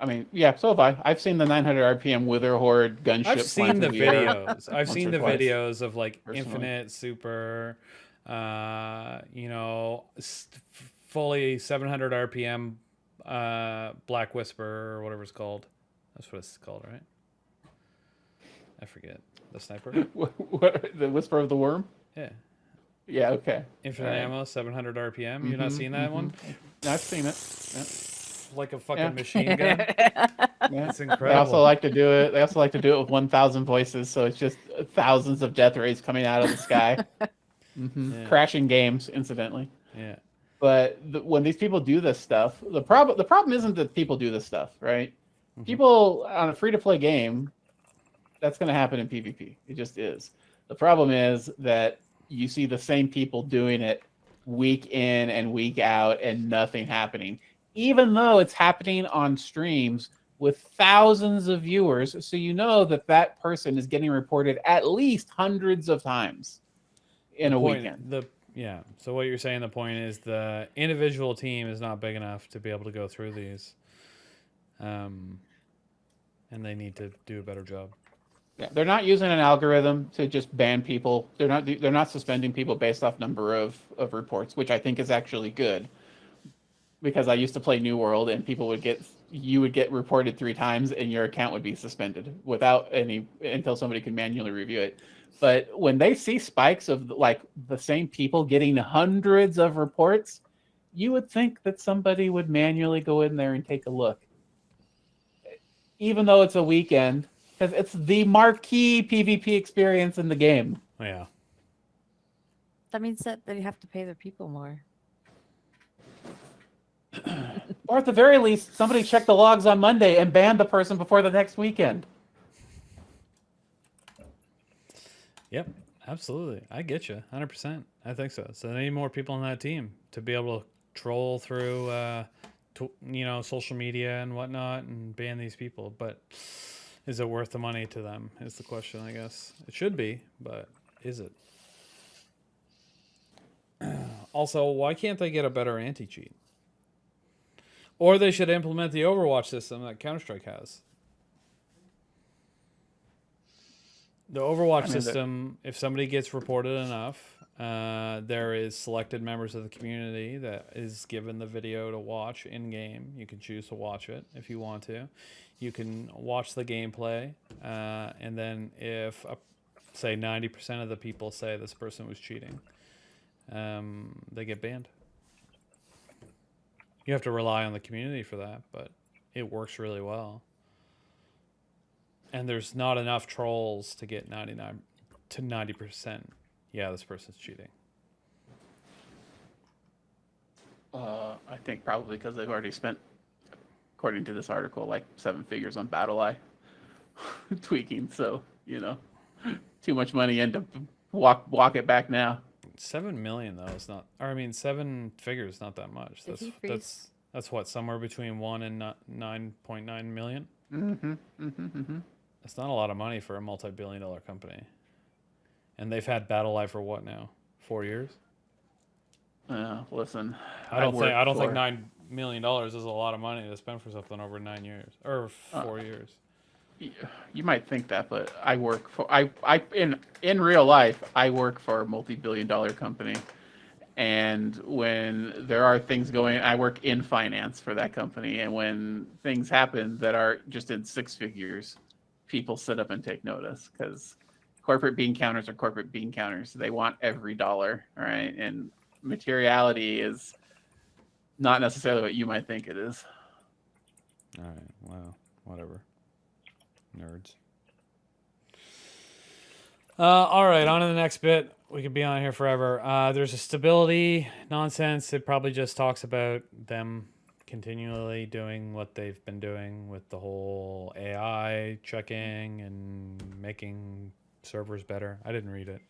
I mean, yeah, so have I. I've seen the 900 RPM Wither Horde gunship. I've seen the videos. I've seen the twice, videos of like personally. Infinite, Super, you know, fully 700 RPM Black Whisper or whatever it's called. That's what it's called, right? I forget. The sniper? What, the Whisper of the Worm? Yeah. Yeah, okay. Infinite ammo, 700 RPM. You've not seen that one? I've seen it. Yeah. Like a fucking machine gun. Yeah. It's incredible. They also like to do it. They also like to do it with 1,000 voices, so it's just thousands of death rays coming out of the sky, crashing games, incidentally. Yeah. But when these people do this stuff, the problem isn't that people do this stuff, right? People on a free-to-play game, that's going to happen in PvP. It just is. The problem is that you see the same people doing it week in and week out, and nothing happening. Even though it's happening on streams with thousands of viewers, so you know that that person is getting reported at least hundreds of times in a weekend. Yeah. So what you're saying, the point is the individual team is not big enough to be able to go through these, and they need to do a better job. Yeah, they're not using an algorithm to just ban people. They're not suspending people based off number of reports, which I think is actually good. Because I used to play New World, and you would get reported 3 times, and your account would be suspended until somebody could manually review it. But when they see spikes of like the same people getting hundreds of reports, you would think that somebody would manually go in there and take a look, even though it's a weekend, because it's the marquee PvP experience in the game. Yeah. That means that they have to pay their people more. Or at the very least, somebody check the logs on Monday and ban the person before the next weekend. Yep, absolutely. I get you, 100%. I think so. So they need more people on that team to be able to troll through, social media and whatnot and ban these people. But is it worth the money to them? Is the question, I guess. It should be, but is it? Also, why can't they get a better anti-cheat? Or they should implement the Overwatch system that Counter-Strike has. The Overwatch system, if somebody gets reported enough, there is selected members of the community that is given the video to watch in-game. You can choose to watch it if you want to. You can watch the gameplay, and then if, say, 90% of the people say this person was cheating, they get banned. You have to rely on the community for that, but it works really well. And there's not enough trolls to get 99 to 90%. Yeah, this person's cheating. I think probably because they've already spent, according to this article, like 7 figures on BattleEye tweaking. So, too much money into walk it back now. 7 million though is not, or I mean 7 figures, not that much. Did he freeze? That's what, somewhere between 1 and 9.9 million. That's not a lot of money for a multi-billion-dollar company. And they've had Battle Life for what now? 4 years. Listen, I don't think $9 million is a lot of money to spend for something over 9 years or 4 years. You might think that, but I work for in real life I work for a multi-billion-dollar company, and when there are things going, I work in finance for that company, and when things happen that are just in 6 figures, people sit up and take notice because corporate bean counters are corporate bean counters. They want every dollar, all right? And materiality is not necessarily what you might think it is. All right. Wow. Whatever. Nerds. All right. On to the next bit. We could be on here forever. There's a stability nonsense. It probably just talks about them continually doing what they've been doing with the whole AI checking and making servers better. I didn't read it.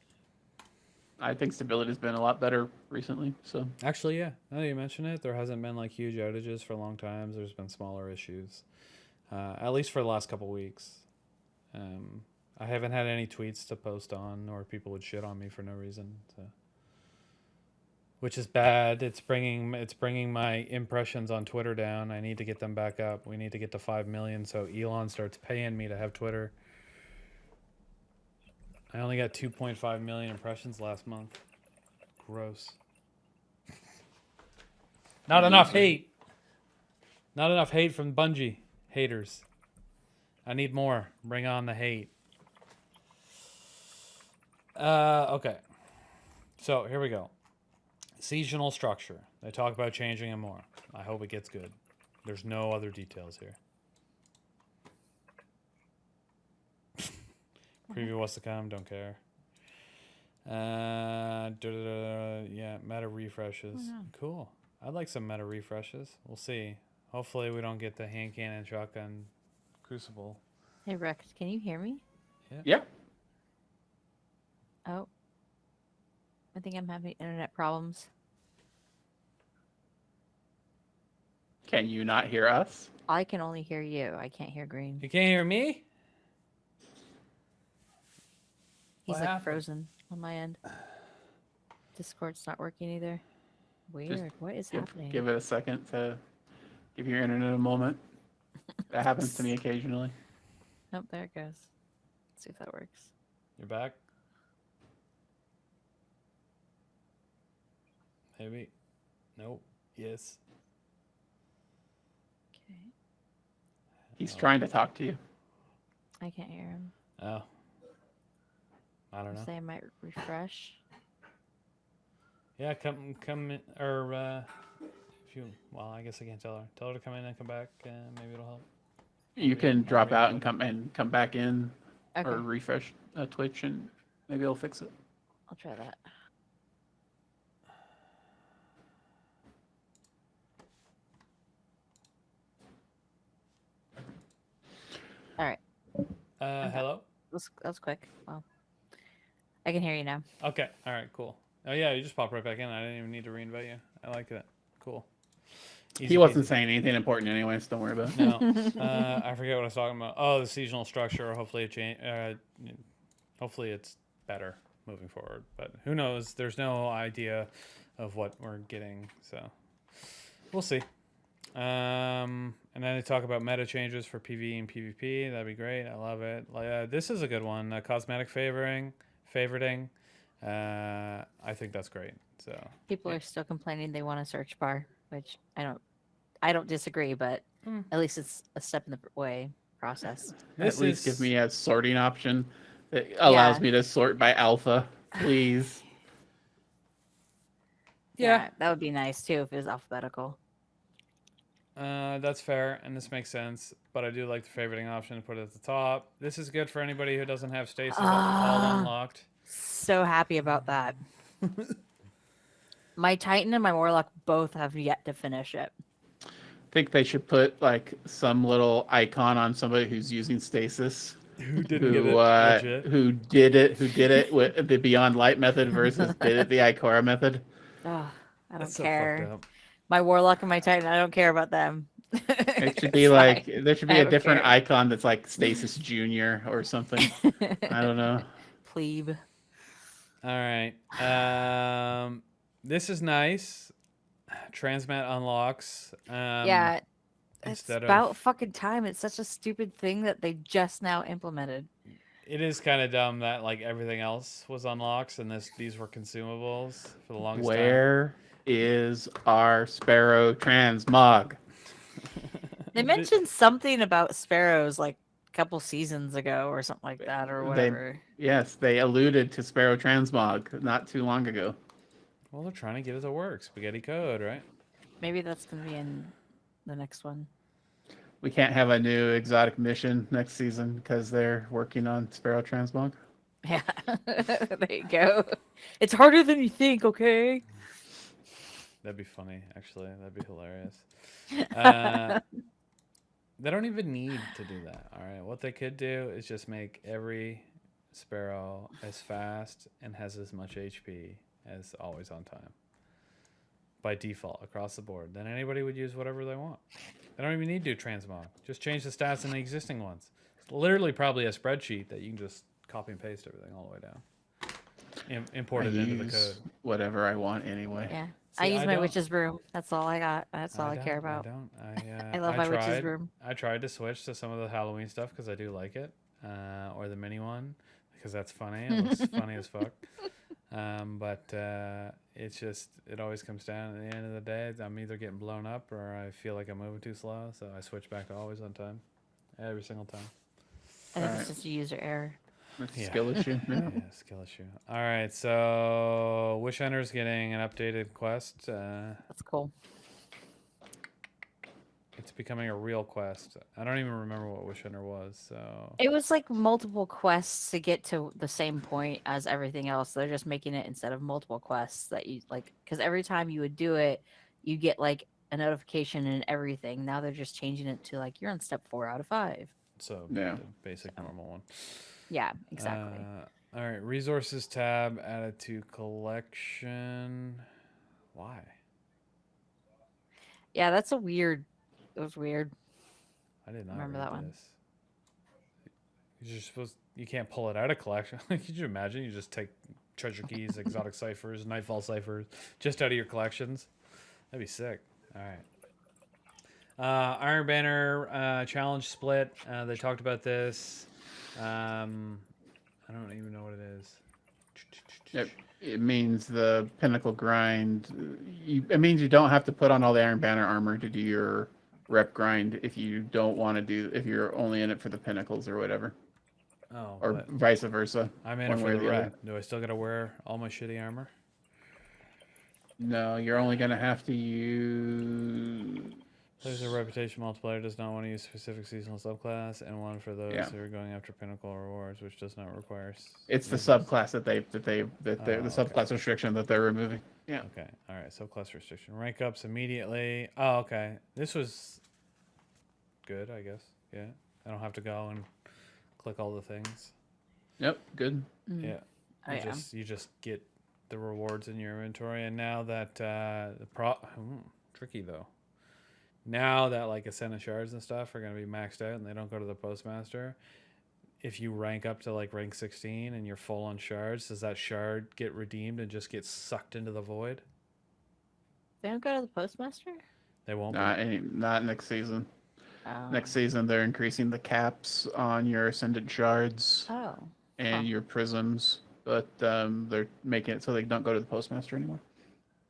I think stability's been a lot better recently. So actually, yeah, now that you mention it, there hasn't been like huge outages for a long time. There's been smaller issues, at least for the last couple weeks. I haven't had any tweets to post on, or people would shit on me for no reason. So. Which is bad. It's bringing my impressions on Twitter down. I need to get them back up. We need to get to 5 million so Elon starts paying me to have Twitter. I only got 2.5 million impressions last month. Gross. Not enough hate. Not enough hate from Bungie haters. I need more. Bring on the hate. Okay. So here we go. Seasonal structure. They talk about changing it more. I hope it gets good. There's no other details here. Preview what's to come. Don't care. Yeah, meta refreshes. Oh, no. Cool. I'd like some meta refreshes. We'll see. Hopefully we don't get the hand cannon shotgun crucible. Hey Rex, can you hear me? yeah. Oh, I think I'm having internet problems. Can you not hear us? I can only hear you. I can't hear Green. You can't hear me? He's What like happened? frozen on my end. Discord's not working either. Weird. What is happening? Give it a second to give your internet a moment. That happens to me occasionally. Nope, there it goes. Let's see if that works. You're back? Maybe. Nope. Yes. Okay. He's trying to talk to you. I can't hear him. Oh. I don't know. Say I might refresh. Yeah, come in, or if you, well, I guess I can't tell her. Tell her to come in and come back. Maybe it'll help. You can drop out and come back in, Okay, or refresh Twitch, and maybe it'll fix it. I'll try that. All right. Hello? That was quick. Well, I can hear you now. Okay. All right, cool. Oh, yeah, you just popped right back in. I didn't even need to reinvite you. I like that. Cool. Easy He wasn't peasy. saying anything important anyway, so don't worry about it. No. I forget what I was talking about. Oh, the seasonal structure. Hopefully it change. Hopefully it's better moving forward. But who knows? There's no idea of what we're getting. So we'll see. And then they talk about meta changes for PvE and PvP. That'd be great. I love it. This is a good one. Cosmetic favoriting. I think that's great. So People are still complaining they want a search bar, which I don't disagree, but at least it's a step in the way process. At least give me a sorting option that allows me to sort by alpha, please. Yeah. That would be nice too if it was alphabetical. That's fair, and this makes sense. But I do like the favoriting option to put it at the top. This is good for anybody who doesn't have stasis all unlocked. So happy about that. My Titan and my Warlock both have yet to finish it. I think they should put like some little icon on somebody who's using stasis Who didn't get it legit? Who did it with the Beyond Light method versus did it the Ikora method? Oh, I don't That's so care. fucked up. My Warlock and my Titan, I don't care about them. It should It's be like fine. there should I be a don't different care. icon that's like Stasis Junior or something. I don't know. Plebe. All right. This is nice. Transmat unlocks. Yeah, it's Instead about of fucking time. It's such a stupid thing that they just now implemented. it is kind of dumb that like everything else was unlocks and these were consumables for the longest time. Where is our Sparrow transmog? They mentioned something about sparrows like a couple seasons ago or something like that or whatever. Yes, they alluded to Sparrow transmog not too long ago. Well, they're trying to get it to work. Spaghetti code, right? Maybe that's going to be in the next one. We can't have a new exotic mission next season because they're working on Sparrow transmog. Yeah, there you go. It's harder than you think, okay? That'd be funny, actually. That'd be hilarious. They don't even need to do that. All right. What they could do is just make every sparrow as fast and has as much HP as always on time. By default, across the board. Then anybody would use whatever they want. They don't even need to do transmog. Just change the stats in the existing ones. It's literally probably a spreadsheet that you can just copy and paste everything all the way down. Import it into the code. Whatever I want anyway. Yeah. See, I use I my don't- witch's broom. That's all I got. That's all I care I about. don't. I love my witch's tried, broom. I tried to switch to some of the Halloween stuff because I do like it, or the mini one because that's funny. It looks funny as fuck. But it's just it always comes down at the end of the day. I'm either getting blown up or I feel like I'm moving too slow, so I switch back to always on time, every single time. I think Alright. it's just a user error. It's a Yeah. skill issue. Yeah, skill issue. All right, so Wish Hunter's getting an updated quest. That's cool. It's becoming a real quest. I don't even remember what Wish Hunter was. So It was like multiple quests to get to the same point as everything else. They're just making it instead of multiple quests that you like, because every time you would do it, you get like a notification and everything. Now they're just changing it to like you're on step 4 out of 5. so Yeah. the basic normal one. Yeah, exactly. All right, resources tab added to collection. Why? Yeah, that's a weird. It was weird. I did not Remember read that one. this. You're supposed. You can't pull it out of collection. Could you imagine? You just take treasure keys, exotic ciphers, nightfall ciphers, just out of your collections. That'd be sick. All right. Iron Banner challenge split. They talked about this. I don't even know what it is. It means the pinnacle grind. It means you don't have to put on all the Iron Banner armor to do your rep grind if you don't want to do. If you're only in it for the pinnacles or whatever, Oh, or but vice versa. I'm in it one for way or the the other. rep. Do I still gotta wear all my shitty armor? No, you're only gonna have to use. There's a reputation multiplier does not want to use specific seasonal subclass, and one for those who are going after pinnacle rewards, which does not require. It's the subclass that the okay. subclass restriction that they're removing. Yeah. Okay. All right. Subclass restriction. Rank ups immediately. Oh, okay. This was good, I guess. Yeah. I don't have to go and click all the things. Yep. Good. Yeah. Oh, yeah. You just get the rewards in your inventory, and now that tricky though. Now that like Ascendant shards and stuff are going to be maxed out and they don't go to the postmaster, if you rank up to like rank 16 and you're full on shards, does that shard get redeemed and just get sucked into the void? They don't go to the postmaster. They won't. Not next season. Oh. Next season, they're increasing the caps on your Ascendant shards Oh. and your prisms, but they're making it so they don't go to the postmaster anymore.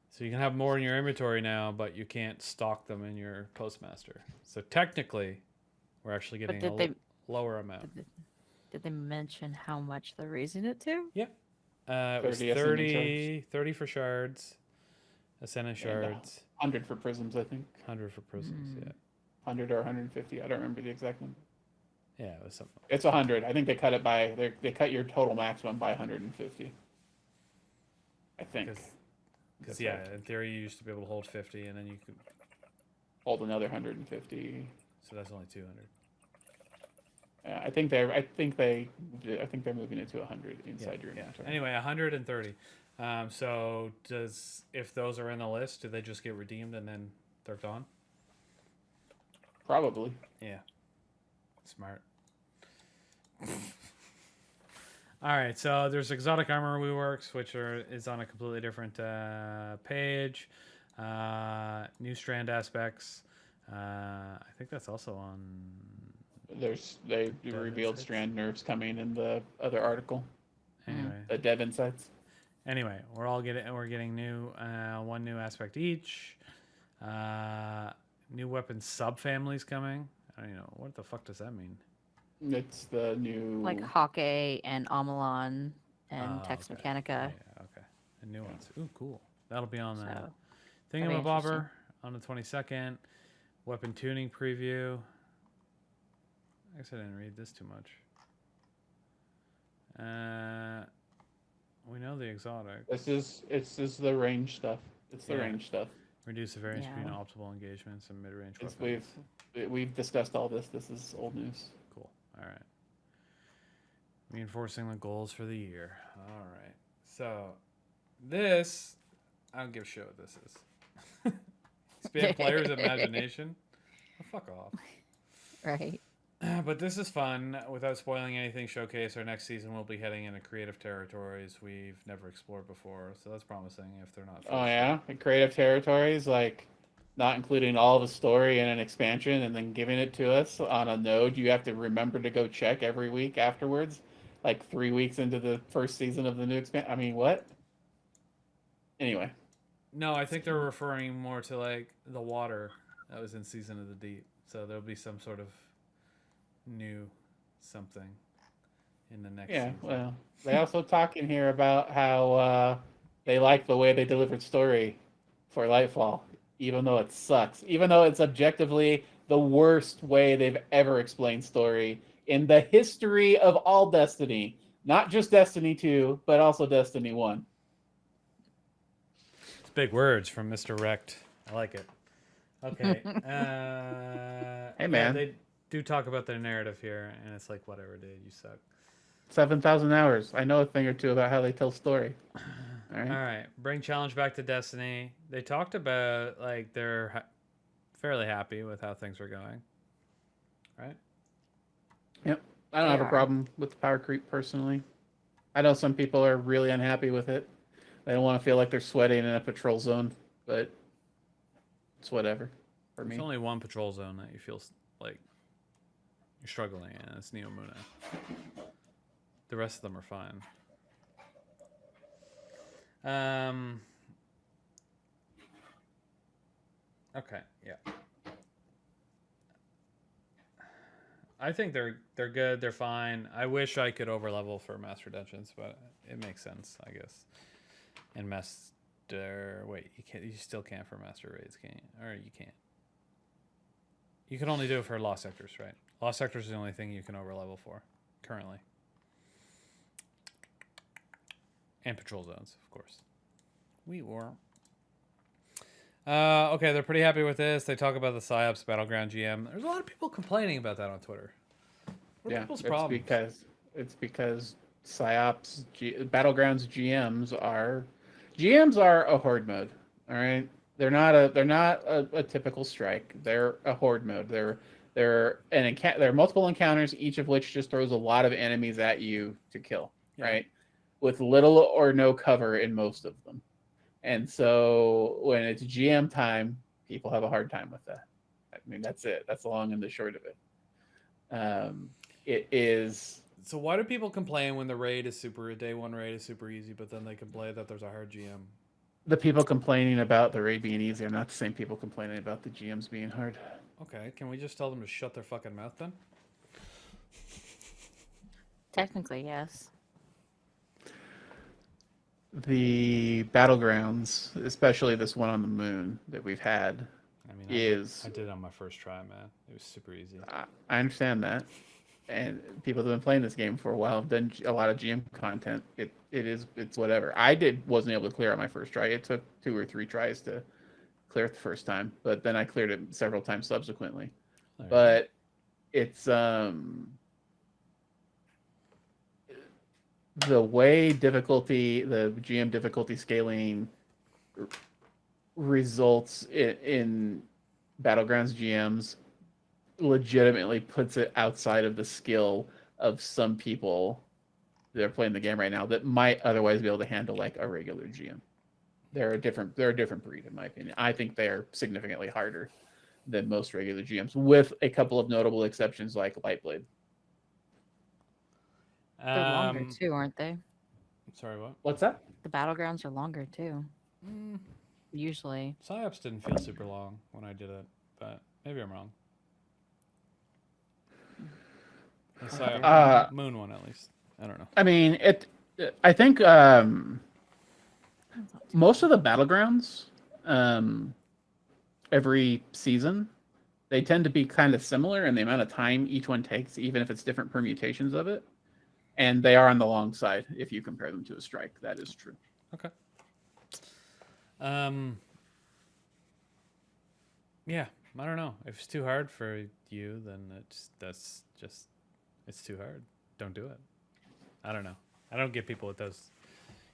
So you can have more in your inventory now, but you can't stock them in your postmaster. So technically, we're actually getting a lower amount. Did they mention how much they're raising it to? Yep. It was 30 for shards, Ascendant shards. 100 for prisms, I think. 100 for prisms, yeah. 100 or 150. I don't remember the exact one. Yeah, it was something. It's 100. I think they cut it by they cut your total maximum by 150. I think. Because yeah, in theory you used to be able to hold 50, and then you could hold another 150. So that's only 200. Yeah, I think they're moving it to 100 inside your inventory. Anyway, 130. So if those are in the list, do they just get redeemed and then they're gone? Probably. Yeah. Smart. All right, so there's exotic armor reworks, which is on a completely different page. New strand aspects. I think that's also on. They revealed Insights? strand nerfs coming in the other article. Anyway, The dev insights. Anyway, we're getting new one new aspect each. New weapon subfamilies coming. I don't know what the fuck does that mean. It's the new Like Hawkeye and Amalon and Tex okay. Mechanica. Yeah, okay. And new ones. Ooh, cool. That'll be on the So, Thingamabobber on the 22nd. Weapon tuning preview. I guess I didn't read this too much. We know the exotic. This is the range stuff. It's the range stuff. Reduce the variance Yeah. between optimal engagements and mid-range It's, weapons. we've discussed all this. This is old news. Cool. All right. Reinforcing the goals for the year. All right. So, this, I don't give a shit what this is. Expand players' imagination. Oh, fuck off. Right. But this is fun. Without spoiling anything, showcase our next season will be heading into creative territories we've never explored before. So that's promising if they're not. Oh yeah, the creative territories, like not including all the story in an expansion and then giving it to us on a node you have to remember to go check every week afterwards, like 3 weeks into the first season of the new expansion. I mean, what? Anyway. No, I think they're referring more to like the water that was in Season of the Deep. So there'll be some sort of new something in the next season. Well, they also talk in here about how they like the way they delivered story for Lightfall, even though it sucks, even though it's objectively the worst way they've ever explained story in the history of all Destiny, not just Destiny 2, but also Destiny 1. It's big words from Mr. Wrecked. I like it. Okay. Hey, man. They do talk about their narrative here, and it's like, whatever, dude, you suck. 7,000 hours. I know a thing or two about how they tell story. All right. All right. Bring challenge back to Destiny. They talked about, like, they're fairly happy with how things are going. Right? Yep. I don't have a problem with the power creep personally. I know some people are really unhappy with it. They don't want to feel like they're sweating in a patrol zone, but it's whatever for me. There's only one patrol zone that you feel like you're struggling in. It's Neomuna. The rest of them are fine. Okay, yeah. I think they're good. They're fine. I wish I could overlevel for Master Dungeons, but it makes sense, I guess. And wait, you can't. You still can't for Master Raids, can you? Or you can't. You can only do it for Lost Sectors, right? Lost Sectors is the only thing you can overlevel for currently. And patrol zones, of course. We were. Okay, they're pretty happy with this. They talk about the PsyOps Battleground GM. There's a lot of people complaining about that on Twitter. What are people's problems? It's because PsyOps Battlegrounds GMs are a horde mode. All right, they're not a typical strike. They're a horde mode. There are multiple encounters, each of which just throws a lot of enemies at you to kill. Yeah. Right, with little or no cover in most of them. And so when it's GM time, people have a hard time with that. I mean, that's it. That's the long and the short of it. It is. So why do people complain when the raid is day one raid is super easy, but then they complain that there's a hard GM? The people complaining about the raid being easy are not the same people complaining about the GMs being hard. Okay, can we just tell them to shut their fucking mouth then? Technically, yes. The battlegrounds, especially this one on the moon that we've had, I mean, I did it on my first try, man. It was super easy. I understand that. And people that have been playing this game for a while have done a lot of GM content. It's whatever. Wasn't able to clear out my first try. It took 2 or 3 tries to clear it the first time, but then I cleared it several times subsequently. But it's the way the GM difficulty scaling results in Battlegrounds GMs legitimately puts it outside of the skill of some people that are playing the game right now that might otherwise be able to handle like a regular GM. They're a different breed in my opinion. I think they're significantly harder than most regular GMs, with a couple of notable exceptions like Lightblade. They're longer too, aren't they? Sorry, what? What's that? The battlegrounds are longer too. Usually. Psyops didn't feel super long when I did it, but maybe I'm wrong. The Psyops Moon one, at least. I don't know. I mean, I think most of the battlegrounds, every season, they tend to be kind of similar in the amount of time each one takes, even if it's different permutations of it. And they are on the long side if you compare them to a strike. That is true. Okay. Yeah, I don't know. If it's too hard for you, then it's too hard. Don't do it. I don't know. I don't get people with those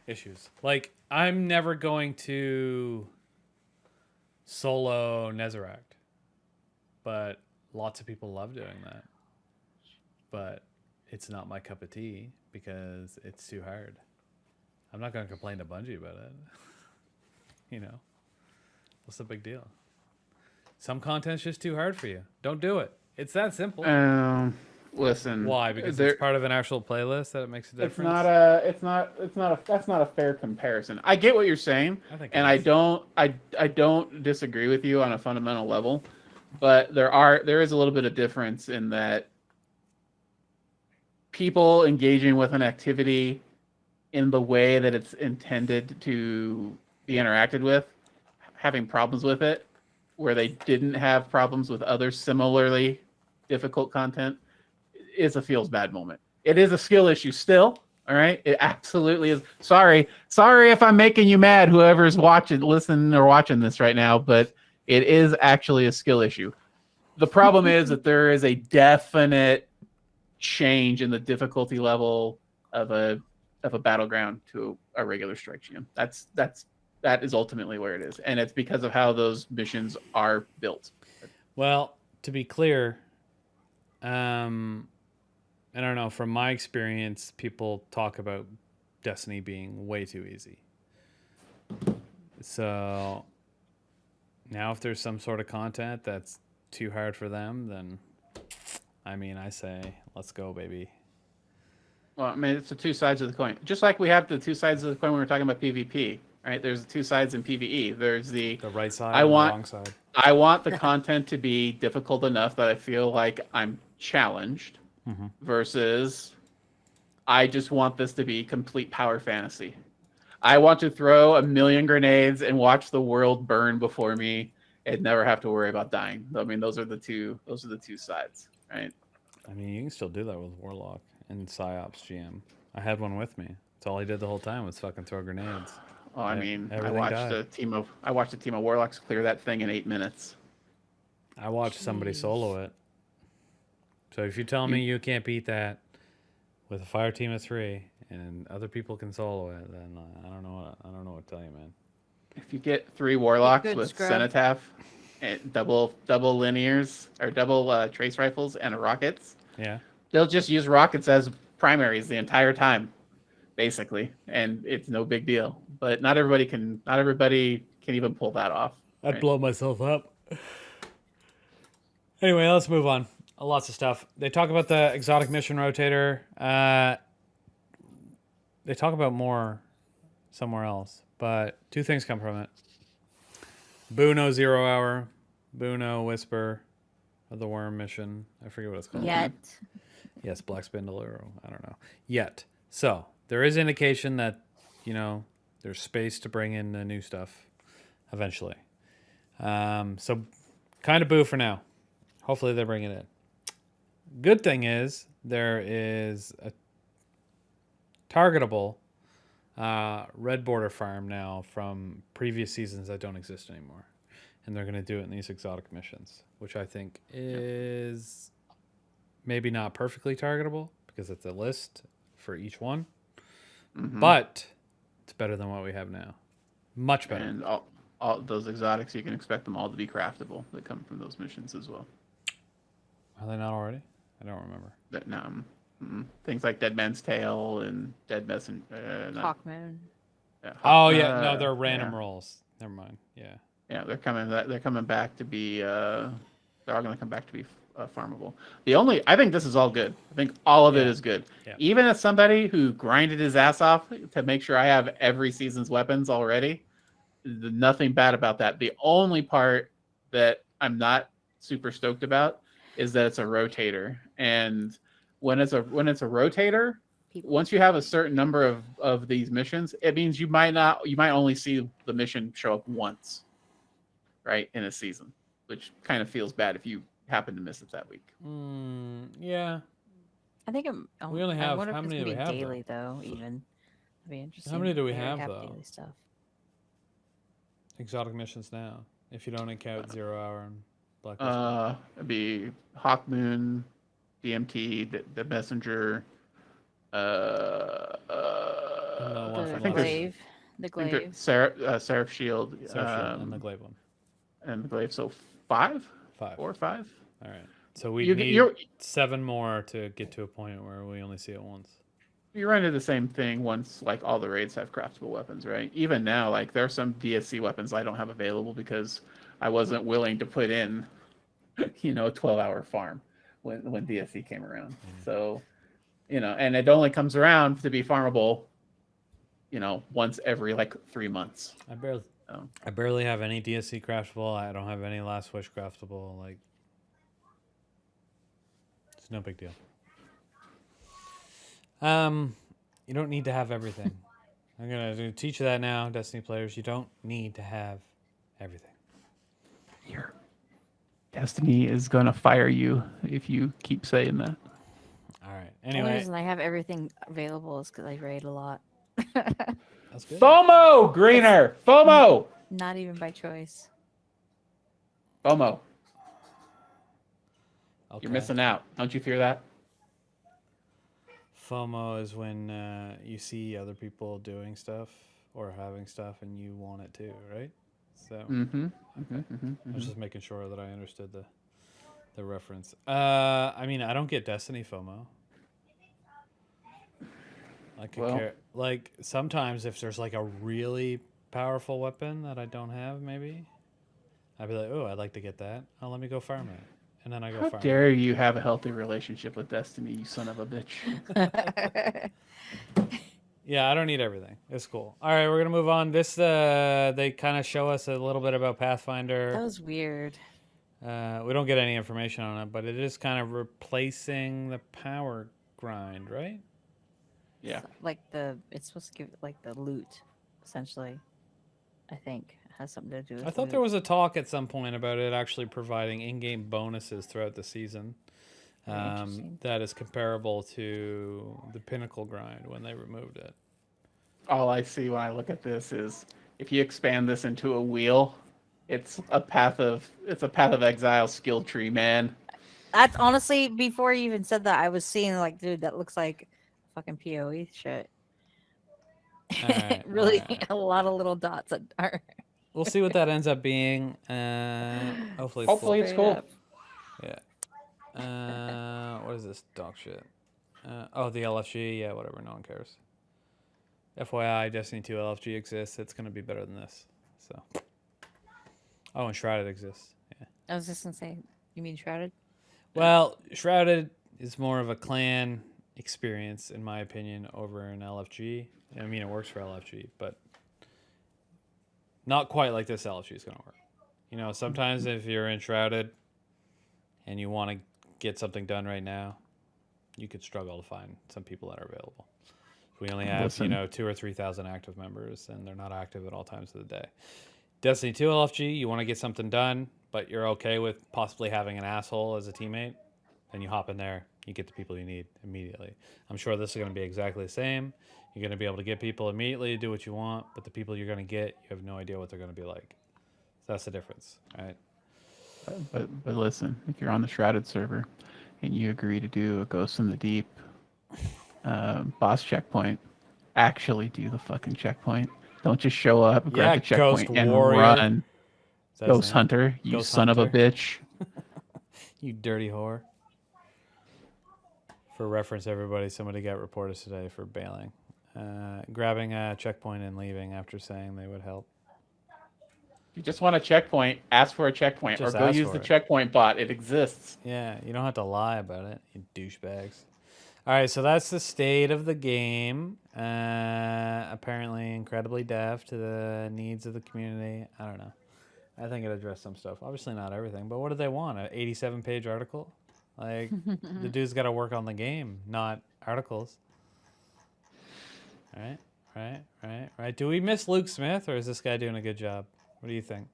issues. Like, I'm never going to solo Nezarect, but lots of people love doing that. But it's not my cup of tea because it's too hard. I'm not going to complain to Bungie about it. You know, what's the big deal? Some content's just too hard for you. Don't do it. It's that simple. Listen. Why? Because it's part of an actual playlist that it makes a difference. That's not a fair comparison. I get what you're saying, and I don't disagree with you on a fundamental level, but there is a little bit of difference in that people engaging with an activity in the way that it's intended to be interacted with, having problems with it, where they didn't have problems with other similarly difficult content, is a feels bad moment. It is a skill issue still. All right. It absolutely is. Sorry if I'm making you mad, whoever's listening or watching this right now, but it is actually a skill issue. The problem is that there is a definite change in the difficulty level of a battleground to a regular strike GM. That is ultimately where it is, and it's because of how those missions are built. Well, to be clear, I don't know. From my experience, people talk about Destiny being way too easy. So now, if there's some sort of content that's too hard for them, then I say, let's go, baby. Well, I mean, it's the two sides of the coin. Just like we have the two sides of the coin when we're talking about PvP, right? There's the two sides in PvE. There's the right side and the wrong side. I want the content to be difficult enough that I feel like I'm challenged, versus I just want this to be complete power fantasy. I want to throw 1,000,000 grenades and watch the world burn before me and never have to worry about dying. I mean, those are the two sides, right? I mean, you can still do that with Warlock and Psyops GM. I had one with me. That's all he did the whole time was fucking throw grenades. Well, I mean, I watched a team of Warlocks clear that thing in 8 minutes. I watched somebody solo it. So if you tell me you can't beat that with a fire team of 3 and other people can solo it, then I don't know what to tell you, man. If you get 3 Warlocks with Cenotaph and double linears or double trace rifles and rockets, yeah, they'll just use rockets as primaries the entire time, basically, and it's no big deal. But not everybody can even pull that off. I'd blow myself up. Anyway, let's move on. Lots of stuff. They talk about the exotic mission rotator. They talk about more somewhere else, but 2 things come from it. Buno 0 Hour, Buno Whisper of the Worm mission. I forget what it's called. Yet. Yes, Black Spindle, or I don't know. Yet. So there is indication that, there's space to bring in the new stuff eventually. So kind of boo for now. Hopefully they bring it in. Good thing is there is a targetable red border farm now from previous seasons that don't exist anymore. And they're going to do it in these exotic missions, which I think is maybe not perfectly targetable because it's a list for each one. but it's better than what we have now. Much better. And all those exotics, you can expect them all to be craftable. That come from those missions as well. Are they not already? I don't remember. That things like Dead Man's Tale and Dead Messenger. Hawkmoon. No, they're random rolls. Never mind. Yeah. Yeah, they're coming. They're coming back to be. They're all going to come back to be farmable. I think this is all good. I think all of it is good. Yeah. Even as somebody who grinded his ass off to make sure I have every season's weapons already, nothing bad about that. The only part that I'm not super stoked about is that it's a rotator, and when it's a rotator, once you have a certain number of these missions, it means you might only see the mission show up once, right, in a season, which kind of feels bad if you happen to miss it that week. Yeah. I think We only have- I wonder how if it's many do gonna we be have, daily though. Even it'd be interesting. How many do we if they have, though? Daily stuff. Exotic missions now. If you don't count 0 Hour and Black. It'd be Hawkmoon, DMT, the Messenger. The one The from think glaive. The I think glaive. Seraph Shield, and the Glaive one. and the glaive. So 5, 5. 4 or 5. All right. So we You- need you're- 7 more to get to a point where we only see it once. You run into the same thing once like all the raids have craftable weapons, right? Even now, like there are some DSC weapons I don't have available because I wasn't willing to put in, a 12-hour farm when DSC came around. So, and it only comes around to be farmable, once every like 3 months. I barely have any DSC craftable. I don't have any Last Wish craftable. Like, it's no big deal. You don't need to have everything. I'm gonna teach you that now, Destiny players. You don't need to have everything. Your Destiny is gonna fire you if you keep saying that. All right. The only Anyway, reason I have everything available is because I raid a lot. that's good. FOMO, Greener. FOMO. Not even by choice. FOMO. Okay. You're missing out. Don't you fear that? FOMO is when you see other people doing stuff or having stuff and you want it too, right? So I was just making sure that I understood the reference. I mean, I don't get Destiny FOMO. Like sometimes if there's like a really powerful weapon that I don't have, maybe I'd be like, oh, I'd like to get that. Oh, let me go farm it. And then I go How farm. dare you have a healthy relationship with Destiny, you son of a bitch. Yeah, I don't need everything. It's cool. All right, we're gonna move on. This they kind of show us a little bit about Pathfinder. That was weird. We don't get any information on it, but it is kind of replacing the power grind, right? Yeah. Like it's supposed to give like the loot, essentially. I think it has something to do with. I thought there was a talk at some point about it actually providing in-game bonuses throughout the season. Interesting. That is comparable to the Pinnacle grind when they removed it. All I see when I look at this is if you expand this into a wheel, it's a path of exile skill tree, man. That's honestly before you even said that, I was seeing like, dude, that looks like fucking PoE shit. Alright, Really, alright. a lot of little dots that are. We'll see what that ends up being. Hopefully Hopefully it's cool. Yeah. What is this dog shit? The LFG. Yeah, whatever. No one cares. FYI, Destiny 2 LFG exists. It's going to be better than this. So. Oh, and Shrouded exists. Yeah. I was just gonna say, you mean Shrouded? Well, Shrouded is more of a clan experience, in my opinion, over an LFG. I mean, it works for LFG, but not quite like this LFG is going to work. Sometimes if you're in Shrouded and you want to get something done right now, you could struggle to find some people that are available. We only have, 2,000 or 3,000 active members, and they're not active at all times of the day. Destiny 2 LFG, you want to get something done, but you're okay with possibly having an asshole as a teammate, then you hop in there, you get the people you need immediately. I'm sure this is going to be exactly the same. You're going to be able to get people immediately to do what you want, but the people you're going to get, you have no idea what they're going to be like. So that's the difference, right? But listen, if you're on the Shrouded server and you agree to do a Ghost in the Deep boss checkpoint, Actually do the fucking checkpoint. Don't just show up, grab Yeah, the Ghost checkpoint, and Warrior. run. Is that his Ghost name? Hunter, you Ghost son of a Hunter. bitch. You dirty whore. For reference, everybody, somebody got reported today for bailing. Grabbing a checkpoint and leaving after saying they would help. You just want a checkpoint, ask for a checkpoint, Just or go ask use for the it. checkpoint bot. It exists. Yeah, you don't have to lie about it, you douchebags. All right, so that's the state of the game. Apparently incredibly deaf to the needs of the community. I don't know. I think it addressed some stuff. Obviously not everything, but what did they want? An 87-page article? Like, the dude's got to work on the game, not articles. Right. Do we miss Luke Smith, or is this guy doing a good job? What do you think?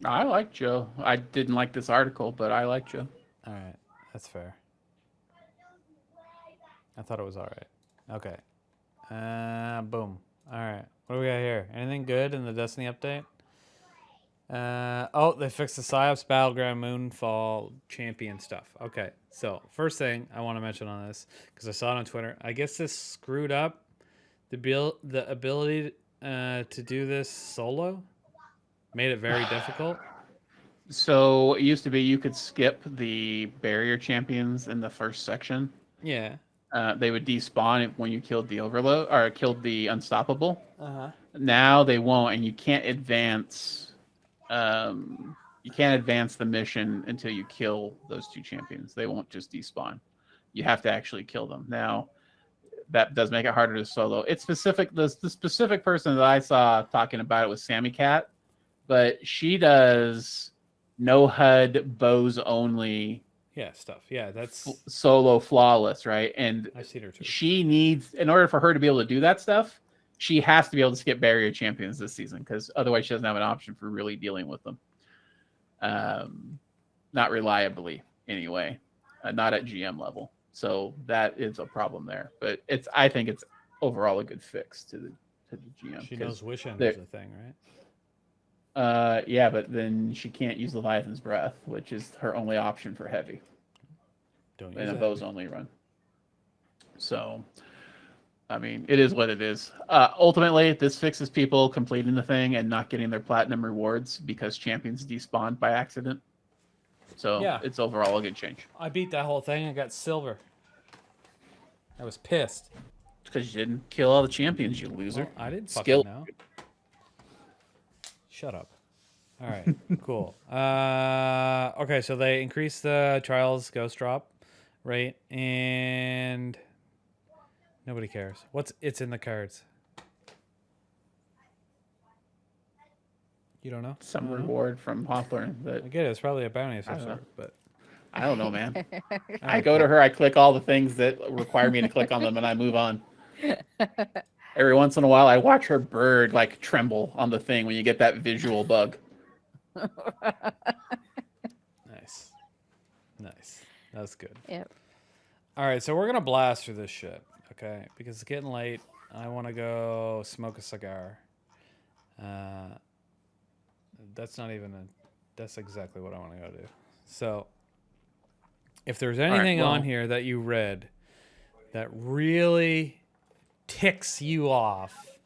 I like Joe. I didn't like this article, but I like Joe. All right, that's fair. I thought it was all right. Okay. Boom. All right. What do we got here? Anything good in the Destiny update? Oh, they fixed the PsyOps Battleground Moonfall champion stuff. Okay. So, first thing I want to mention on this, because I saw it on Twitter, I guess this screwed up the ability to do this solo. Made it very difficult. So it used to be you could skip the barrier champions in the first section. Yeah. They would despawn when you killed the overload or killed the unstoppable. Uh-huh. Now they won't, and you can't advance. You can't advance the mission until you kill those two champions. They won't just despawn. You have to actually kill them. Now, that does make it harder to solo. It's specific. The specific person that I saw talking about it was Sammy Cat, but she does no HUD bows only. Yeah, stuff. Yeah, that's Solo flawless, right? And I've seen her too. she needs, in order for her to be able to do that stuff, she has to be able to skip barrier champions this season, because otherwise she doesn't have an option for really dealing with them. Not reliably, anyway. Not at GM level. So that is a problem there. But I think it's overall a good fix to the GM. She knows Wish End is a thing, right? Yeah, but then she can't use Leviathan's Breath, which is her only option for heavy. Don't use in a it. bows only run. So, I mean, it is what it is. Ultimately, this fixes people completing the thing and not getting their platinum rewards because champions despawned by accident. So Yeah. it's overall a good change. I beat that whole thing and got silver. I was pissed. Because you didn't kill all the champions, you loser. Well, I didn't Skill. fucking know. Shut up. All right, cool. Okay, so they increased the Trials Ghost Drop rate, and nobody cares. It's in the cards? You don't know? Some reward from Hawthorne that I get it. It's probably a bounty of some I don't know. sort, but I don't know, man. I go to her, I click all the things that require me to click on them, and I move on. Every once in a while, I watch her bird like tremble on the thing when you get that visual bug. Nice. That's good. Yep. All right, so we're gonna blast through this shit, okay? Because it's getting late. I want to go smoke a cigar. That's exactly what I want to go do. So, if there's anything on here that you read that really ticks you off,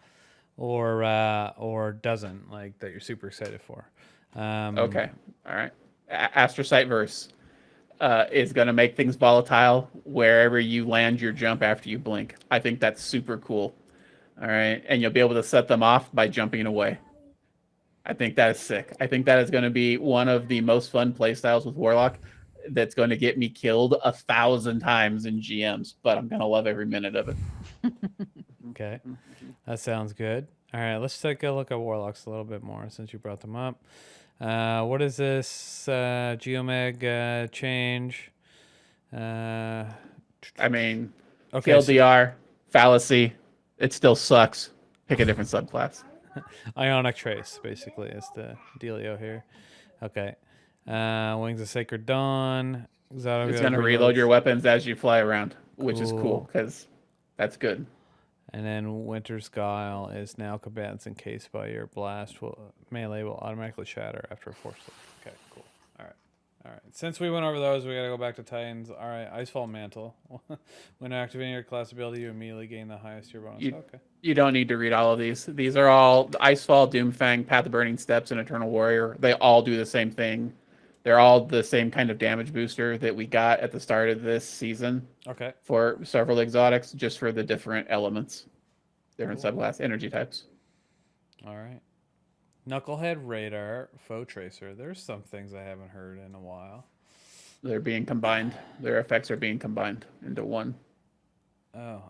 or doesn't, like, that you're super excited for. Okay. All right. Astrocyte verse is going to make things volatile wherever you land your jump after you blink. I think that's super cool. All right. And you'll be able to set them off by jumping away. I think that is sick. I think that is going to be one of the most fun playstyles with Warlock that's going to get me killed 1,000 times in GMs, but I'm going to love every minute of it. Okay. That sounds good. All right, let's take a look at Warlocks a little bit more since you brought them up. What is this Geomeg change? I mean, Okay, TLDR, fallacy, it still sucks. Pick a different subclass. Ionic Trace, basically, is the dealio here. Okay. Wings of Sacred Dawn. It's going to reload your weapons as you fly around, which is cool, because that's good. And then Winter's Guile is now combatants encased by your blast. Melee will automatically shatter after a force. Okay, cool. All right. All right. Since we went over those, we got to go back to Titans. All right. Icefall Mantle. When activating your class ability, you immediately gain the highest tier bonus. Okay. You don't need to read all of these. These are all Icefall, Doomfang, Path of Burning Steps, and Eternal Warrior. They all do the same thing. They're all the same kind of damage booster that we got at the start of this season Okay. for several exotics, just for the different elements, different subclass energy types. All right. Knucklehead Radar, Foe Tracer. There's some things I haven't heard in a while. They're being combined. Their effects are being combined into one. Oh,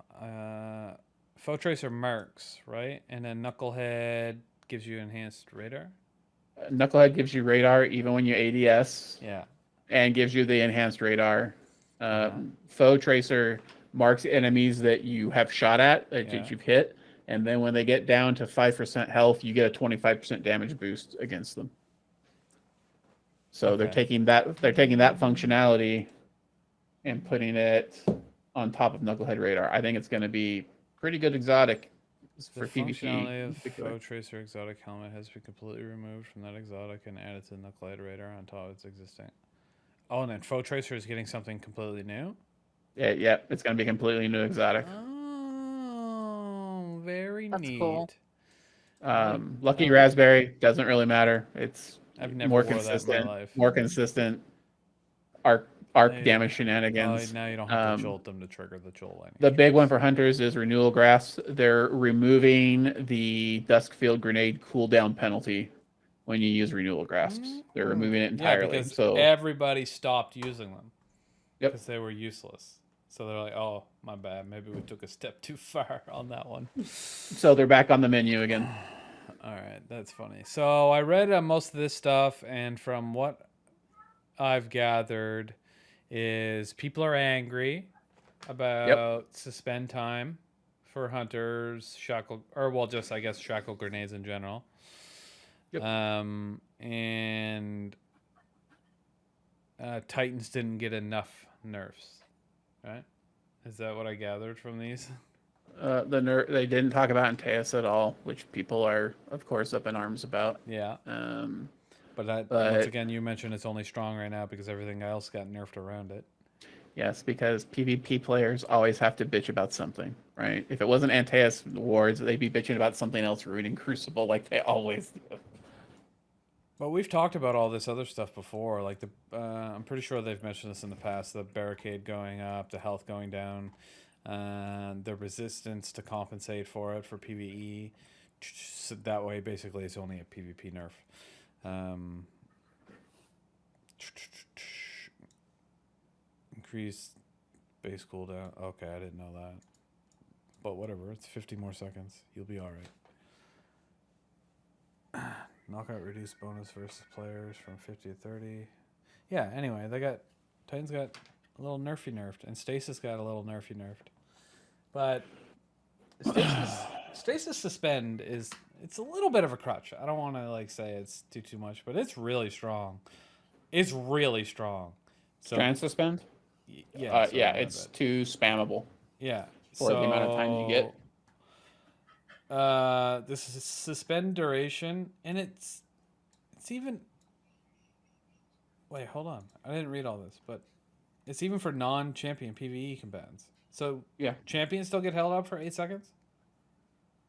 Foe Tracer marks, right? And then Knucklehead gives you enhanced radar. Knucklehead gives you radar even when you ADS. Yeah. And gives you the enhanced radar. Foe Tracer marks enemies that you have shot at, that you've hit. And then when they get down to 5% health, you get a 25% damage boost against them. So they're taking that functionality and putting it on top of Knucklehead Radar. I think it's going to be pretty good exotic for The PvP. functionality of Foe Tracer exotic helmet has been completely removed from that exotic and added to Knucklehead Radar on top of its existing. Oh, and then Foe Tracer is getting something completely new? Yeah, it's going to be completely new exotic. Oh, very That's neat. cool. Lucky Raspberry doesn't really matter. It's I've never more wore consistent, that in my life. more consistent arc damage shenanigans. Now you don't have to jolt them to trigger the jolt lightning. The big one for hunters is Renewal Grasp. They're removing the Duskfield Grenade cooldown penalty when you use Renewal Grasps. They're removing it entirely. Yeah, because so everybody stopped using them. Yep. Because they were useless. So they're like, oh, my bad. Maybe we took a step too far on that one. So they're back on the menu again. All right, that's funny. So I read most of this stuff, and from what I've gathered, is people are angry about suspend time for hunters, shackle, or well, just I guess shackle grenades in general. Yep. And Titans didn't get enough nerfs, right? Is that what I gathered from these? They didn't talk about Antaeus at all, which people are, of course, up in arms about. Yeah. But once again, you mentioned it's only strong right now because everything else got nerfed around it. Yes, because PvP players always have to bitch about something, right? If it wasn't Antaeus wards, they'd be bitching about something else ruining Crucible like they always do. But we've talked about all this other stuff before. Like I'm pretty sure they've mentioned this in the past: the barricade going up, the health going down, the resistance to compensate for it for PvE. So that way, basically, it's only a PvP nerf. Increase base cooldown. Okay, I didn't know that. But whatever, it's 50 more seconds. You'll be all right. Knockout reduced bonus versus players from 50 to 30. Yeah, anyway, Titans got a little nerfed, and Stasis got a little nerfed. But Stasis suspend it's a little bit of a crutch. I don't want to say it's too much, but it's really strong. It's really strong. So, Strand suspend? Yeah. It's too spammable. Yeah. For the amount of time you get. This is suspend duration, and it's even. Wait, hold on. I didn't read all this, but it's even for non-champion PvE combatants. So yeah, champions still get held up for 8 seconds.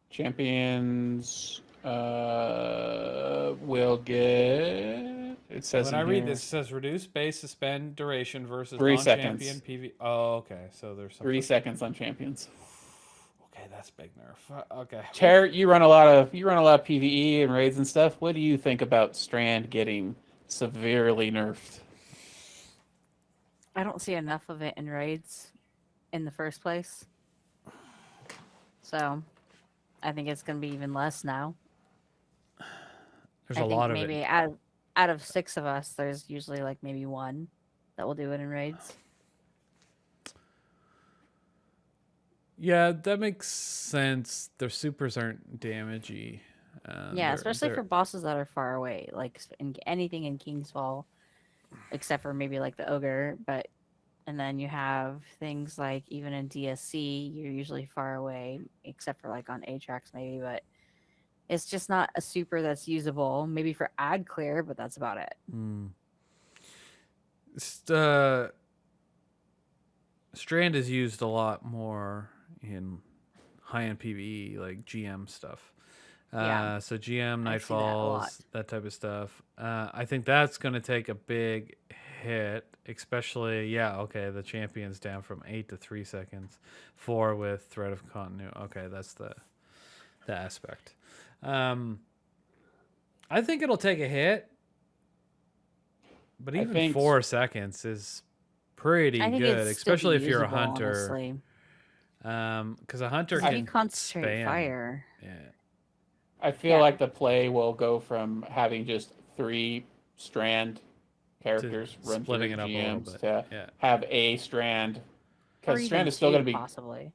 Champions will get. It says when I read this, it says reduce base suspend duration versus 3 non-champion seconds. PvE. Oh, okay. So there's 3 seconds on champions. Okay, that's big nerf. Okay. Chair, you run a lot of PvE and raids and stuff. What do you think about Strand getting severely nerfed? I don't see enough of it in raids in the first place. So I think it's going to be even less now. There's a lot of it. Maybe out of 6 of us, there's usually maybe 1 that will do it in raids. Yeah, that makes sense. Their supers aren't damagey. Yeah, especially for bosses that are far away, anything in King's Fall, except for maybe the Ogre. And then you have things even in DSC, you're usually far away, except for on Aatrax maybe, but it's just not a super that's usable. Maybe for ad clear, but that's about it. Strand is used a lot more in high-end PvE, like GM stuff. Yeah. So GM, I see that a lot. Nightfalls, that type of stuff. I think that's going to take a big hit, especially, okay, the champion's down from 8 to 3 seconds, 4 with threat of continuity. Okay, that's the aspect. I think it'll take a hit, but I even think 4 seconds is pretty I think good, it's still especially if you're a usable, hunter. honestly. Because a hunter Because if can you concentrate spam. fire, Yeah. I feel Yeah. like the play will go from having just 3 strand characters To run through splitting it up a little GMs bit. to Yeah. have a strand, or because strand even is still going two, to be possibly.